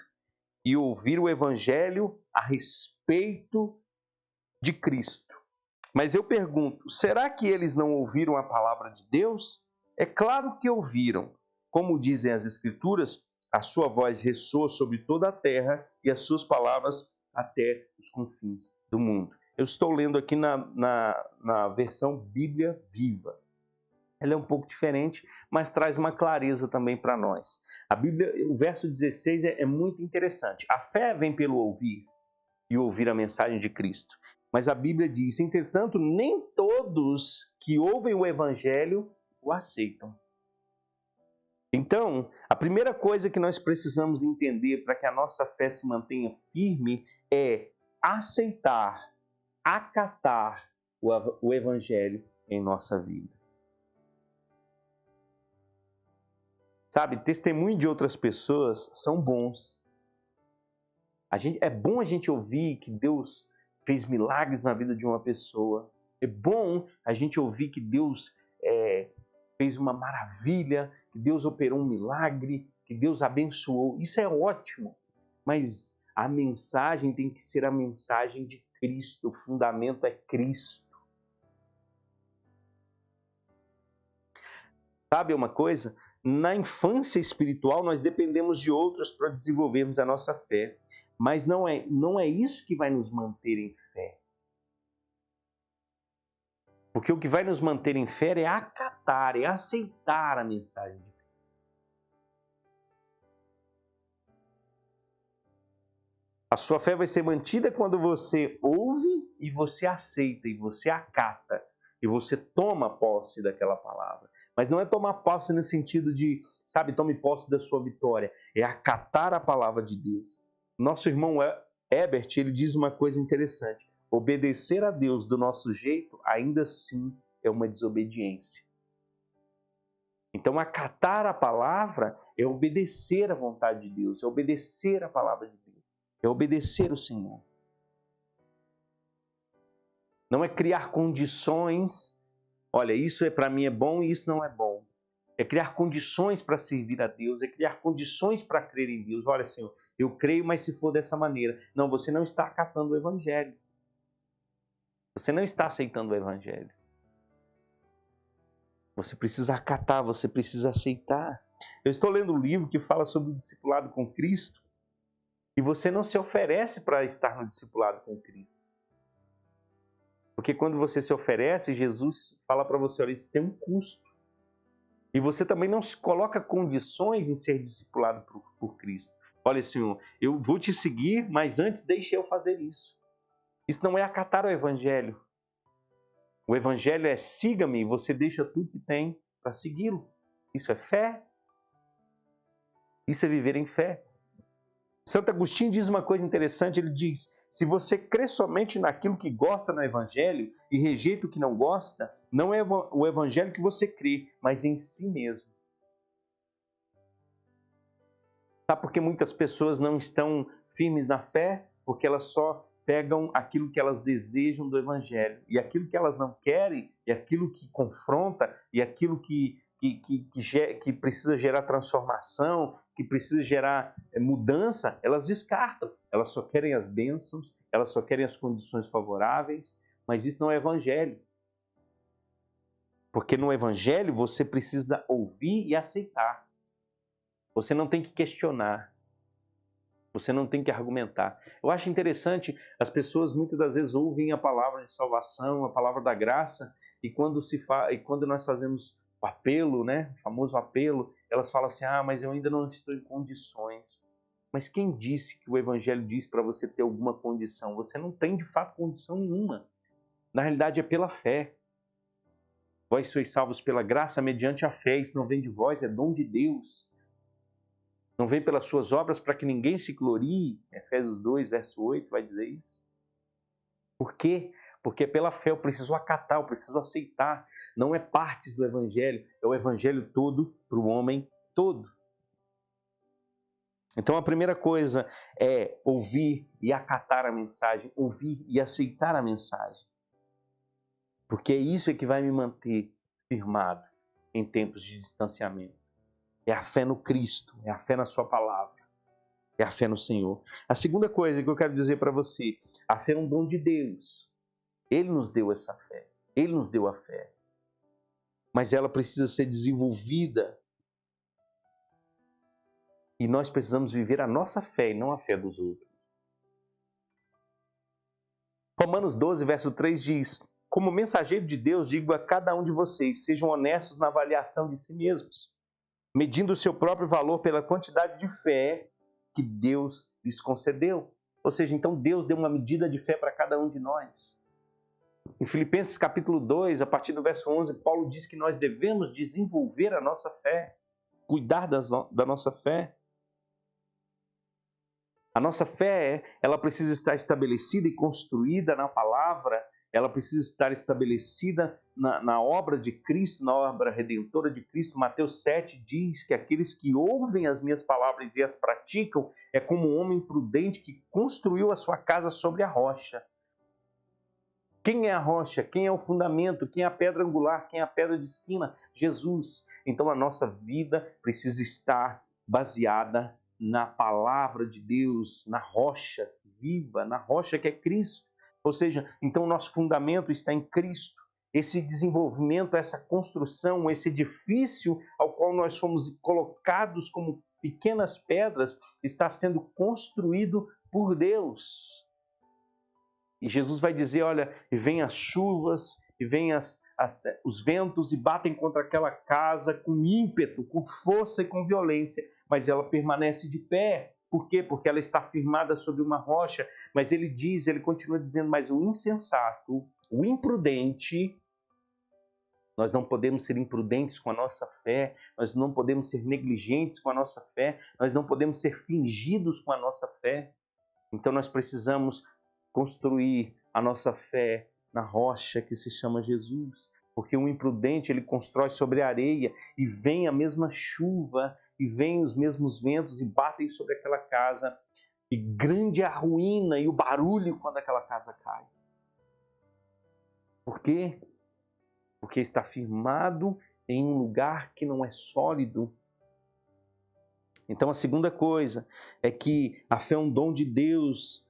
e ouvir o evangelho a respeito de Cristo. Mas eu pergunto, será que eles não ouviram a palavra de Deus? É claro que ouviram. Como dizem as Escrituras, a sua voz ressoa sobre toda a terra e as suas palavras até os confins do mundo. Eu estou lendo aqui na versão Bíblia Viva. Ela é um pouco diferente, mas traz uma clareza também para nós. A Bíblia, o verso 16 é muito interessante. A fé vem pelo ouvir e ouvir a mensagem de Cristo. Mas a Bíblia diz, entretanto, nem todos que ouvem o evangelho o aceitam. Então, a primeira coisa que nós precisamos entender para que a nossa fé se mantenha firme é aceitar, acatar o evangelho em nossa vida. Sabe, testemunho de outras pessoas são bons. É bom a gente ouvir que Deus fez milagres na vida de uma pessoa. É bom a gente ouvir que Deus fez uma maravilha, que Deus operou um milagre, que Deus abençoou. Isso é ótimo, mas a mensagem tem que ser a mensagem de Cristo. O fundamento é Cristo. Sabe uma coisa? Na infância espiritual, nós dependemos de outros para desenvolvermos a nossa fé. Mas não é isso que vai nos manter em fé. Porque o que vai nos manter em fé é acatar, é aceitar a mensagem de Cristo. A sua fé vai ser mantida quando você ouve e você aceita, e você acata, e você toma posse daquela palavra. Mas não é tomar posse no sentido de, sabe, tome posse da sua vitória. É acatar a palavra de Deus. Nosso irmão Herbert, ele diz uma coisa interessante. Obedecer a Deus do nosso jeito, ainda assim, é uma desobediência. Então, acatar a palavra é obedecer à vontade de Deus, é obedecer à palavra de Deus, é obedecer o Senhor. Não é criar condições, olha, isso para mim é bom e isso não é bom. É criar condições para servir a Deus, é criar condições para crer em Deus. Olha, Senhor, eu creio, mas se for dessa maneira. Não, você não está acatando o Evangelho. Você não está aceitando o Evangelho. Você precisa acatar, você precisa aceitar. Eu estou lendo um livro que fala sobre o discipulado com Cristo e você não se oferece para estar no discipulado com Cristo. Porque quando você se oferece, Jesus fala para você, olha, isso tem um custo. E você também não se coloca condições em ser discipulado por Cristo. Olha, Senhor, eu vou te seguir, mas antes deixe eu fazer isso. Isso não é acatar o Evangelho. O Evangelho é siga-me, você deixa tudo que tem para segui-lo. Isso é fé. Isso é viver em fé. Santo Agostinho diz uma coisa interessante, ele diz, se você crê somente naquilo que gosta no Evangelho e rejeita o que não gosta, não é o Evangelho que você crê, mas em si mesmo. Sabe por que muitas pessoas não estão firmes na fé? Porque elas só pegam aquilo que elas desejam do Evangelho. E aquilo que elas não querem, e aquilo que confronta, e aquilo que precisa gerar transformação, que precisa gerar mudança, elas descartam. Elas só querem as bênçãos, elas só querem as condições favoráveis, mas isso não é Evangelho. Porque no Evangelho você precisa ouvir e aceitar. Você não tem que questionar. Você não tem que argumentar. Eu acho interessante, as pessoas muitas das vezes ouvem a palavra de salvação, a palavra da graça, e quando nós fazemos o apelo, né, o famoso apelo, elas falam assim, mas eu ainda não estou em condições. Mas quem disse que o Evangelho diz para você ter alguma condição? Você não tem de fato condição nenhuma. Na realidade é pela fé. Vós sois salvos pela graça mediante a fé, isso não vem de vós, é dom de Deus. Não vem pelas suas obras para que ninguém se glorie. Efésios 2, verso 8 vai dizer isso. Por quê? Porque pela fé eu preciso acatar, eu preciso aceitar. Não é partes do Evangelho, é o Evangelho todo para o homem todo. Então a primeira coisa é ouvir e acatar a mensagem, ouvir e aceitar a mensagem. Porque é isso que vai me manter firmado em tempos de distanciamento. É a fé no Cristo, é a fé na sua palavra, é a fé no Senhor. A segunda coisa que eu quero dizer para você, a fé é um dom de Deus. Ele nos deu essa fé, Ele nos deu a fé. Mas ela precisa ser desenvolvida e nós precisamos viver a nossa fé e não a fé dos outros. Romanos 12, verso 3 diz: como mensageiro de Deus, digo a cada um de vocês, sejam honestos na avaliação de si mesmos, medindo o seu próprio valor pela quantidade de fé que Deus lhes concedeu. Ou seja, então Deus deu uma medida de fé para cada um de nós. Em Filipenses capítulo 2, a partir do verso 11, Paulo diz que nós devemos desenvolver a nossa fé, cuidar da nossa fé. A nossa fé, ela precisa estar estabelecida e construída na palavra, ela precisa estar estabelecida na obra de Cristo, na obra redentora de Cristo. Mateus 7 diz que aqueles que ouvem as minhas palavras e as praticam é como um homem prudente que construiu a sua casa sobre a rocha. Quem é a rocha? Quem é o fundamento? Quem é a pedra angular? Quem é a pedra de esquina? Jesus. Então a nossa vida precisa estar baseada na palavra de Deus, na rocha viva, na rocha que é Cristo. Ou seja, então o nosso fundamento está em Cristo. Esse desenvolvimento, essa construção, esse edifício ao qual nós somos colocados como pequenas pedras, está sendo construído por Deus. E Jesus vai dizer, olha, e vem as chuvas, e vem os ventos e batem contra aquela casa com ímpeto, com força e com violência, mas ela permanece de pé. Por quê? Porque ela está firmada sobre uma rocha. Mas ele continua dizendo, mas o insensato, o imprudente, nós não podemos ser imprudentes com a nossa fé, nós não podemos ser negligentes com a nossa fé, nós não podemos ser fingidos com a nossa fé. Então nós precisamos construir a nossa fé na rocha que se chama Jesus. Porque o imprudente, ele constrói sobre a areia e vem a mesma chuva e vem os mesmos ventos e batem sobre aquela casa. E grande é a ruína e o barulho quando aquela casa cai. Por quê? Porque está firmado em um lugar que não é sólido. Então a segunda coisa é que a fé é um dom de Deus.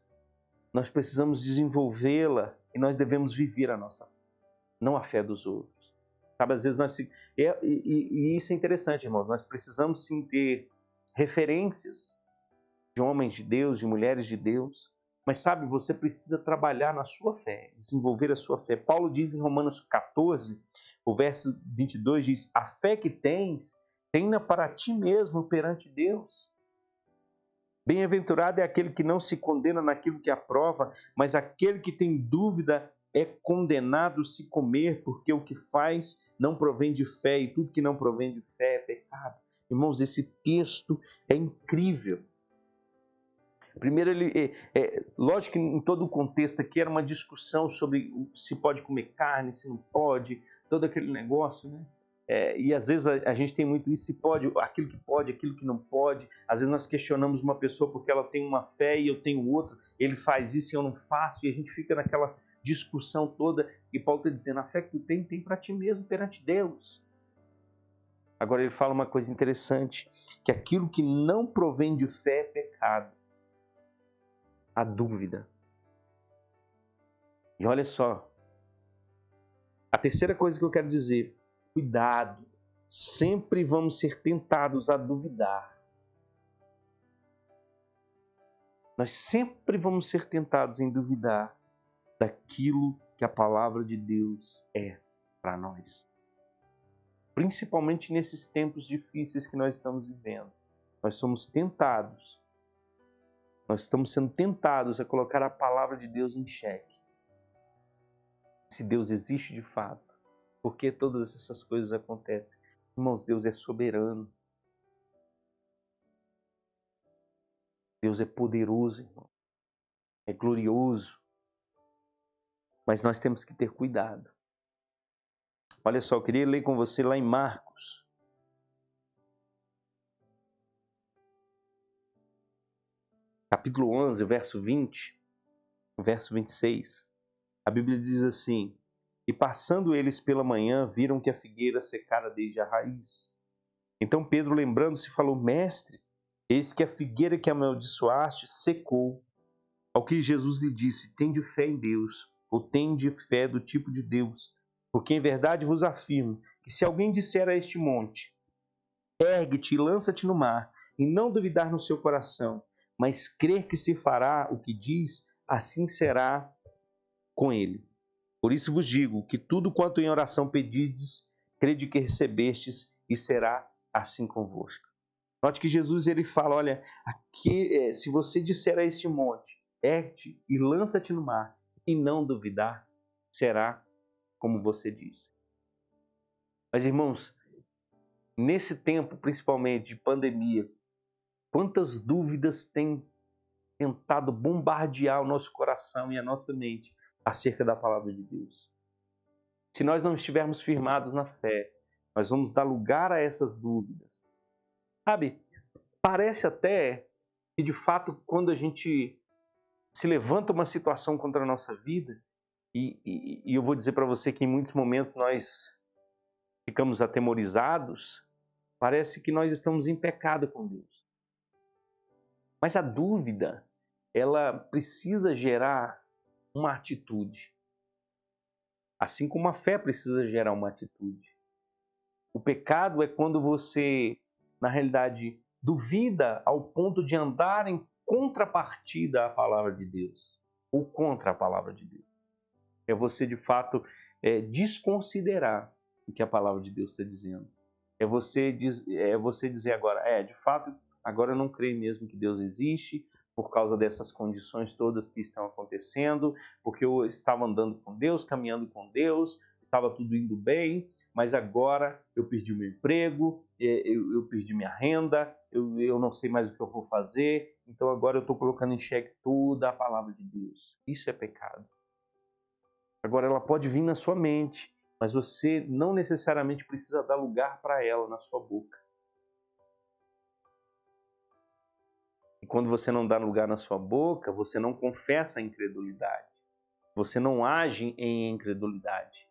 Nós precisamos desenvolvê-la e nós devemos viver a nossa fé, não a fé dos outros. Sabe, às vezes e isso é interessante, irmãos, nós precisamos sim ter referências de homens de Deus, de mulheres de Deus, mas sabe, você precisa trabalhar na sua fé, desenvolver a sua fé. Paulo diz em Romanos 14, o verso 22 diz, a fé que tens, tenha para ti mesmo perante Deus. Bem-aventurado é aquele que não se condena naquilo que aprova, mas aquele que tem dúvida é condenado se comer, porque o que faz não provém de fé, e tudo que não provém de fé é pecado. Irmãos, esse texto é incrível. Primeiro, lógico que em todo o contexto aqui era uma discussão sobre se pode comer carne, se não pode, todo aquele negócio, né? E às vezes a gente tem muito isso, se pode, aquilo que não pode. Às vezes nós questionamos uma pessoa porque ela tem uma fé e eu tenho outra, ele faz isso e eu não faço, e a gente fica naquela discussão toda. E Paulo está dizendo, a fé que tu tem para ti mesmo perante Deus. Agora ele fala uma coisa interessante, que aquilo que não provém de fé é pecado. A dúvida. E olha só, a terceira coisa que eu quero dizer, cuidado, sempre vamos ser tentados a duvidar. Nós sempre vamos ser tentados em duvidar daquilo que a palavra de Deus é para nós. Principalmente nesses tempos difíceis que nós estamos vivendo. Nós somos tentados. Nós estamos sendo tentados a colocar a palavra de Deus em xeque. Se Deus existe de fato. Por que todas essas coisas acontecem? Irmãos, Deus é soberano. Deus é poderoso, irmão. É glorioso. Mas nós temos que ter cuidado. Olha só, eu queria ler com você lá em Marcos. Capítulo 11, verso 20, verso 26. A Bíblia diz assim, E passando eles pela manhã, viram que a figueira secara desde a raiz. Então Pedro, lembrando-se, falou: Mestre, eis que a figueira que amaldiçoaste secou. Ao que Jesus lhe disse: Tende fé em Deus, ou tende fé do tipo de Deus. Porque em verdade vos afirmo que se alguém disser a este monte: Ergue-te e lança-te no mar, e não duvidar no seu coração, mas crer que se fará o que diz, assim será com ele. Por isso vos digo que tudo quanto em oração pedides, crede que recebestes, e será assim convosco. Note que Jesus ele fala: olha, aqui, se você disser a este monte, ergue-te e lança-te no mar, e não duvidar, será como você disse. Mas, irmãos, nesse tempo, principalmente de pandemia, quantas dúvidas têm tentado bombardear o nosso coração e a nossa mente acerca da palavra de Deus. Se nós não estivermos firmados na fé, nós vamos dar lugar a essas dúvidas. Sabe, parece até que, de fato, quando a gente se levanta uma situação contra a nossa vida, e eu vou dizer para você que em muitos momentos nós ficamos atemorizados, parece que nós estamos em pecado com Deus. Mas a dúvida, ela precisa gerar uma atitude. Assim como a fé precisa gerar uma atitude. O pecado é quando você, na realidade, duvida ao ponto de andar em contrapartida à palavra de Deus, ou contra a palavra de Deus. É você, de fato, desconsiderar o que a palavra de Deus está dizendo. É você dizer agora, de fato, agora eu não creio mesmo que Deus existe, por causa dessas condições todas que estão acontecendo, porque eu estava andando com Deus, caminhando com Deus, estava tudo indo bem, mas agora eu perdi meu emprego, eu perdi minha renda, eu não sei mais o que eu vou fazer, então agora eu estou colocando em xeque toda a palavra de Deus. Isso é pecado. Agora ela pode vir na sua mente, mas você não necessariamente precisa dar lugar para ela na sua boca. E quando você não dá lugar na sua boca, você não confessa a incredulidade. Você não age em incredulidade.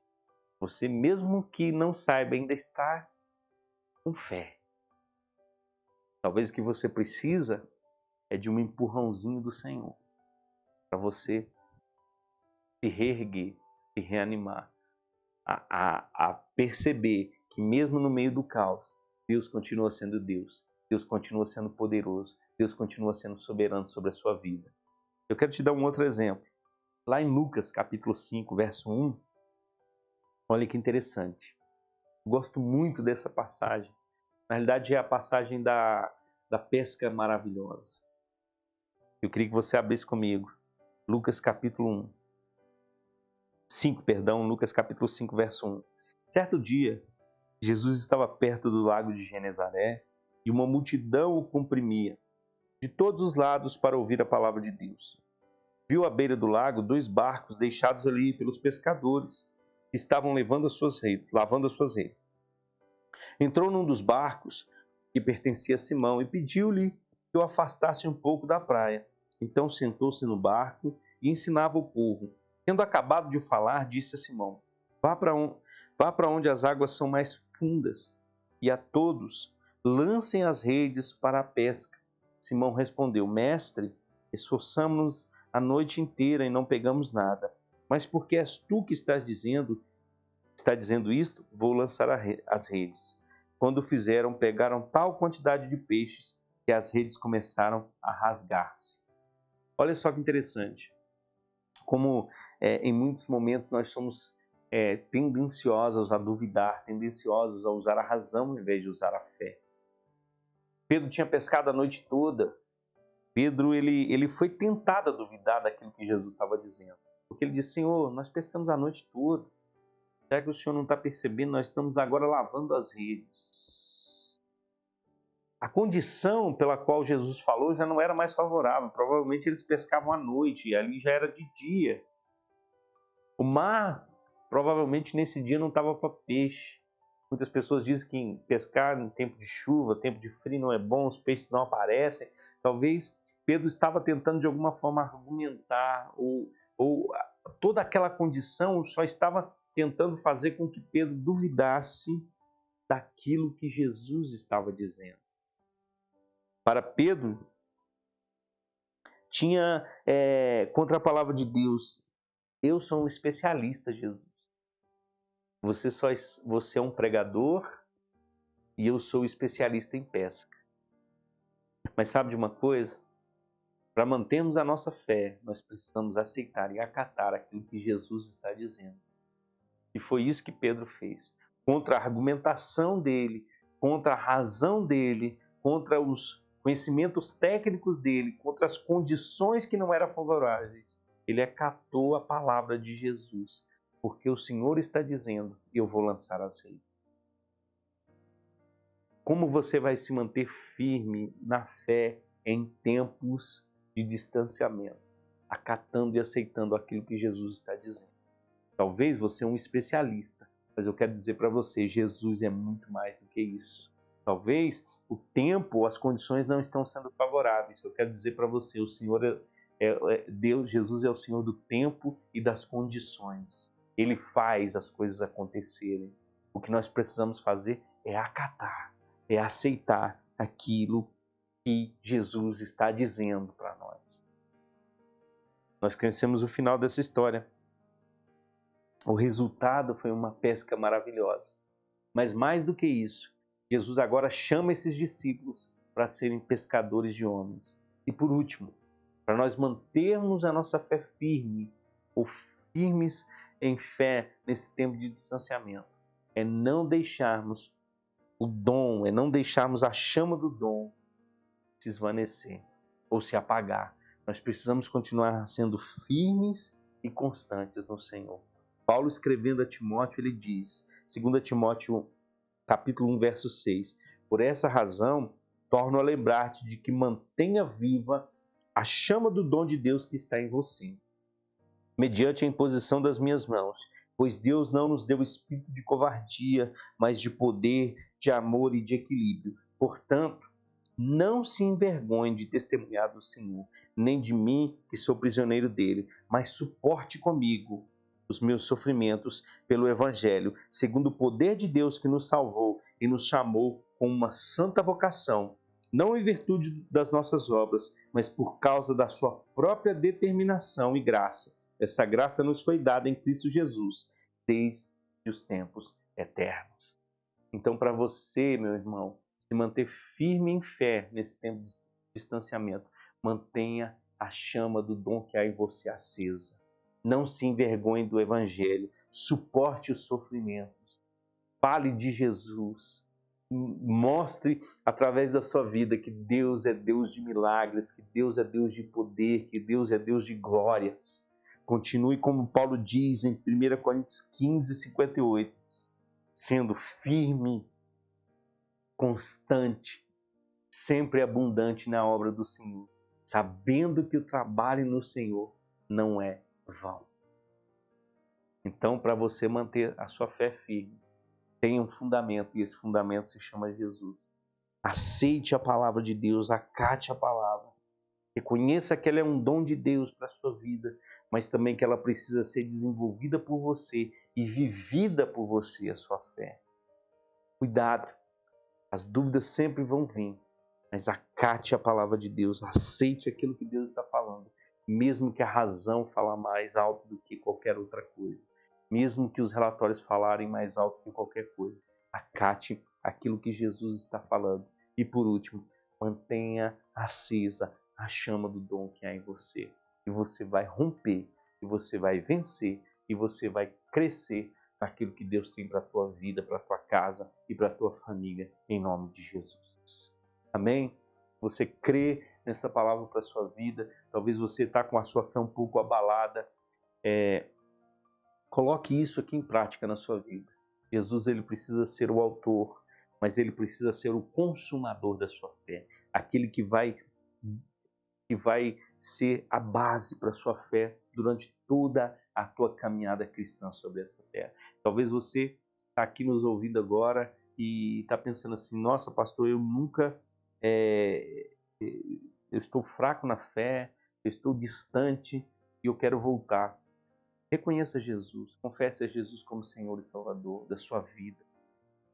Você, mesmo que não saiba, ainda está com fé. Talvez o que você precisa é de um empurrãozinho do Senhor para você se reerguer, se reanimar, a perceber que mesmo no meio do caos, Deus continua sendo Deus. Deus continua sendo poderoso. Deus continua sendo soberano sobre a sua vida. Eu quero te dar um outro exemplo. Lá em Lucas, capítulo 5, verso 1, olha que interessante. Eu gosto muito dessa passagem. Na realidade, é a passagem da pesca maravilhosa. Eu queria que você abrisse comigo. Lucas, capítulo 5, Lucas, capítulo 5, verso 1. Certo dia, Jesus estava perto do lago de Genezaré e uma multidão o comprimia de todos os lados para ouvir a palavra de Deus. Viu à beira do lago 2 barcos deixados ali pelos pescadores que estavam lavando as suas redes. Entrou num dos barcos que pertencia a Simão e pediu-lhe que o afastasse um pouco da praia. Então sentou-se no barco e ensinava o povo. Tendo acabado de falar, disse a Simão: Vá para onde as águas são mais fundas, e a todos lancem as redes para a pesca. Simão respondeu: Mestre, esforçamo-nos a noite inteira e não pegamos nada. Mas porque és tu que está dizendo isto, vou lançar as redes. Quando o fizeram, pegaram tal quantidade de peixes que as redes começaram a rasgar-se. Olha só que interessante. Como em muitos momentos nós somos tendenciosos a duvidar, tendenciosos a usar a razão ao invés de usar a fé. Pedro tinha pescado a noite toda. Pedro ele foi tentado a duvidar daquilo que Jesus estava dizendo. Porque ele disse: Senhor, nós pescamos a noite toda. Será que o Senhor não está percebendo? Nós estamos agora lavando as redes. A condição pela qual Jesus falou já não era mais favorável. Provavelmente eles pescavam à noite e ali já era de dia. O mar, provavelmente nesse dia não estava para peixe. Muitas pessoas dizem que pescar em tempo de chuva, tempo de frio não é bom, os peixes não aparecem. Talvez Pedro estava tentando de alguma forma argumentar ou toda aquela condição só estava tentando fazer com que Pedro duvidasse daquilo que Jesus estava dizendo. Para Pedro, tinha contra a palavra de Deus: eu sou um especialista, Jesus. Você é um pregador e eu sou especialista em pesca. Mas sabe de uma coisa? Para mantermos a nossa fé, nós precisamos aceitar e acatar aquilo que Jesus está dizendo. E foi isso que Pedro fez. Contra a argumentação dele, contra a razão dele, contra os conhecimentos técnicos dele, contra as condições que não eram favoráveis, ele acatou a palavra de Jesus, porque o Senhor está dizendo: eu vou lançar as redes. Como você vai se manter firme na fé em tempos de distanciamento, acatando e aceitando aquilo que Jesus está dizendo? Talvez você é um especialista, mas eu quero dizer para você, Jesus é muito mais do que isso. Talvez o tempo, as condições não estão sendo favoráveis. Eu quero dizer para você, o Senhor Deus, Jesus é o Senhor do tempo e das condições. Ele faz as coisas acontecerem. O que nós precisamos fazer é acatar, é aceitar aquilo que Jesus está dizendo para nós. Nós conhecemos o final dessa história. O resultado foi uma pesca maravilhosa. Mas mais do que isso, Jesus agora chama esses discípulos para serem pescadores de homens. E por último, para nós mantermos a nossa fé firme, ou firmes em fé nesse tempo de distanciamento, é não deixarmos o dom, é não deixarmos a chama do dom se esvanecer ou se apagar. Nós precisamos continuar sendo firmes e constantes no Senhor. Paulo, escrevendo a Timóteo, ele diz, 2 Timóteo capítulo 1, verso 6, por essa razão, torno a lembrar-te de que mantenha viva a chama do dom de Deus que está em você, mediante a imposição das minhas mãos, pois Deus não nos deu espírito de covardia, mas de poder, de amor e de equilíbrio. Portanto, não se envergonhe de testemunhar do Senhor, nem de mim, que sou prisioneiro dele, mas suporte comigo os meus sofrimentos pelo Evangelho, segundo o poder de Deus que nos salvou e nos chamou com uma santa vocação, não em virtude das nossas obras, mas por causa da sua própria determinação e graça. Essa graça nos foi dada em Cristo Jesus, desde os tempos eternos. Então, para você, meu irmão, se manter firme em fé nesse tempo de distanciamento, mantenha a chama do dom que há em você acesa. Não se envergonhe do Evangelho, suporte os sofrimentos, fale de Jesus, mostre através da sua vida que Deus é Deus de milagres, que Deus é Deus de poder, que Deus é Deus de glórias. Continue como Paulo diz em 1 Coríntios 15, 58, sendo firme, constante, sempre abundante na obra do Senhor, sabendo que o trabalho no Senhor não é vão. Então, para você manter a sua fé firme, tenha um fundamento, e esse fundamento se chama Jesus. Aceite a palavra de Deus, acate a palavra. Reconheça que ela é um dom de Deus para a sua vida, mas também que ela precisa ser desenvolvida por você e vivida por você, a sua fé. Cuidado, as dúvidas sempre vão vir, mas acate a palavra de Deus, aceite aquilo que Deus está falando, mesmo que a razão fale mais alto do que qualquer outra coisa, mesmo que os relatórios falarem mais alto que qualquer coisa, acate aquilo que Jesus está falando. E por último, mantenha acesa a chama do dom que há em você, e você vai romper, e você vai vencer, e você vai crescer naquilo que Deus tem para a tua vida, para a tua casa e para a tua família, em nome de Jesus. Amém? Se você crê nessa palavra para a sua vida, talvez você está com a sua fé um pouco abalada, coloque isso aqui em prática na sua vida. Jesus, ele precisa ser o autor, mas ele precisa ser o consumador da sua fé, aquele que vai ser a base para a sua fé durante toda a tua caminhada cristã sobre essa terra. Talvez você está aqui nos ouvindo agora e está pensando assim, nossa pastor, eu nunca, eu estou fraco na fé, eu estou distante e eu quero voltar. Reconheça Jesus, confesse a Jesus como Senhor e Salvador da sua vida,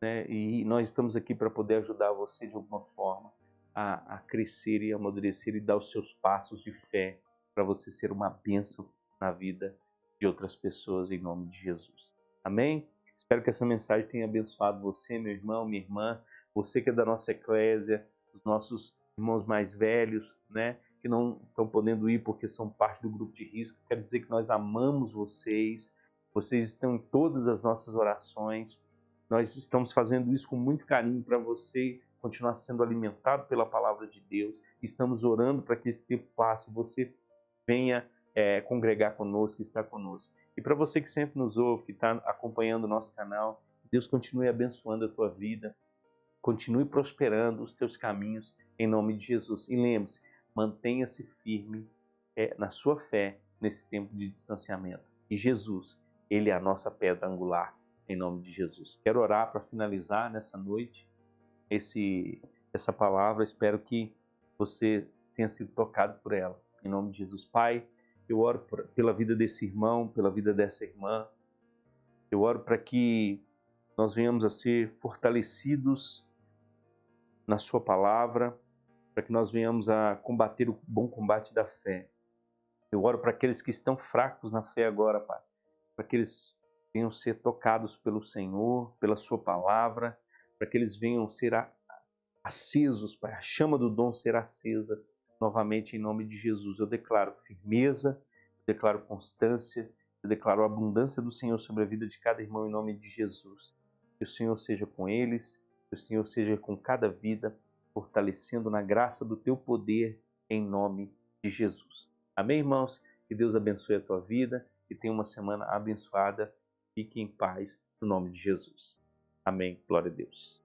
né? E nós estamos aqui para poder ajudar você de alguma forma a crescer e amadurecer e dar os seus passos de fé para você ser uma bênção na vida de outras pessoas em nome de Jesus. Amém? Espero que essa mensagem tenha abençoado você, meu irmão, minha irmã, você que é da nossa eclésia, os nossos irmãos mais velhos, né, que não estão podendo ir porque são parte do grupo de risco. Quero dizer que nós amamos vocês, vocês estão em todas as nossas orações. Nós estamos fazendo isso com muito carinho para você continuar sendo alimentado pela palavra de Deus. Estamos orando para que esse tempo passe, você venha congregar conosco, estar conosco. E para você que sempre nos ouve, que está acompanhando o nosso canal, Deus continue abençoando a tua vida, continue prosperando os teus caminhos em nome de Jesus. E lembre-se, mantenha-se firme na sua fé nesse tempo de distanciamento. E Jesus, Ele é a nossa pedra angular em nome de Jesus. Quero orar para finalizar nessa noite essa palavra. Espero que você tenha sido tocado por ela. Em nome de Jesus. Pai, eu oro pela vida desse irmão, pela vida dessa irmã. Eu oro para que nós venhamos a ser fortalecidos na sua palavra, para que nós venhamos a combater o bom combate da fé. Eu oro para aqueles que estão fracos na fé agora, Pai, para que eles venham ser tocados pelo Senhor, pela sua palavra, para que eles venham ser acesos, Pai, a chama do dom será acesa novamente em nome de Jesus. Eu declaro firmeza, eu declaro constância, eu declaro a abundância do Senhor sobre a vida de cada irmão em nome de Jesus. Que o Senhor seja com eles, que o Senhor seja com cada vida, fortalecendo na graça do teu poder em nome de Jesus. Amém, irmãos? Que Deus abençoe a tua vida e tenha uma semana abençoada. Fique em paz no nome de Jesus. Amém. Glória a Deus.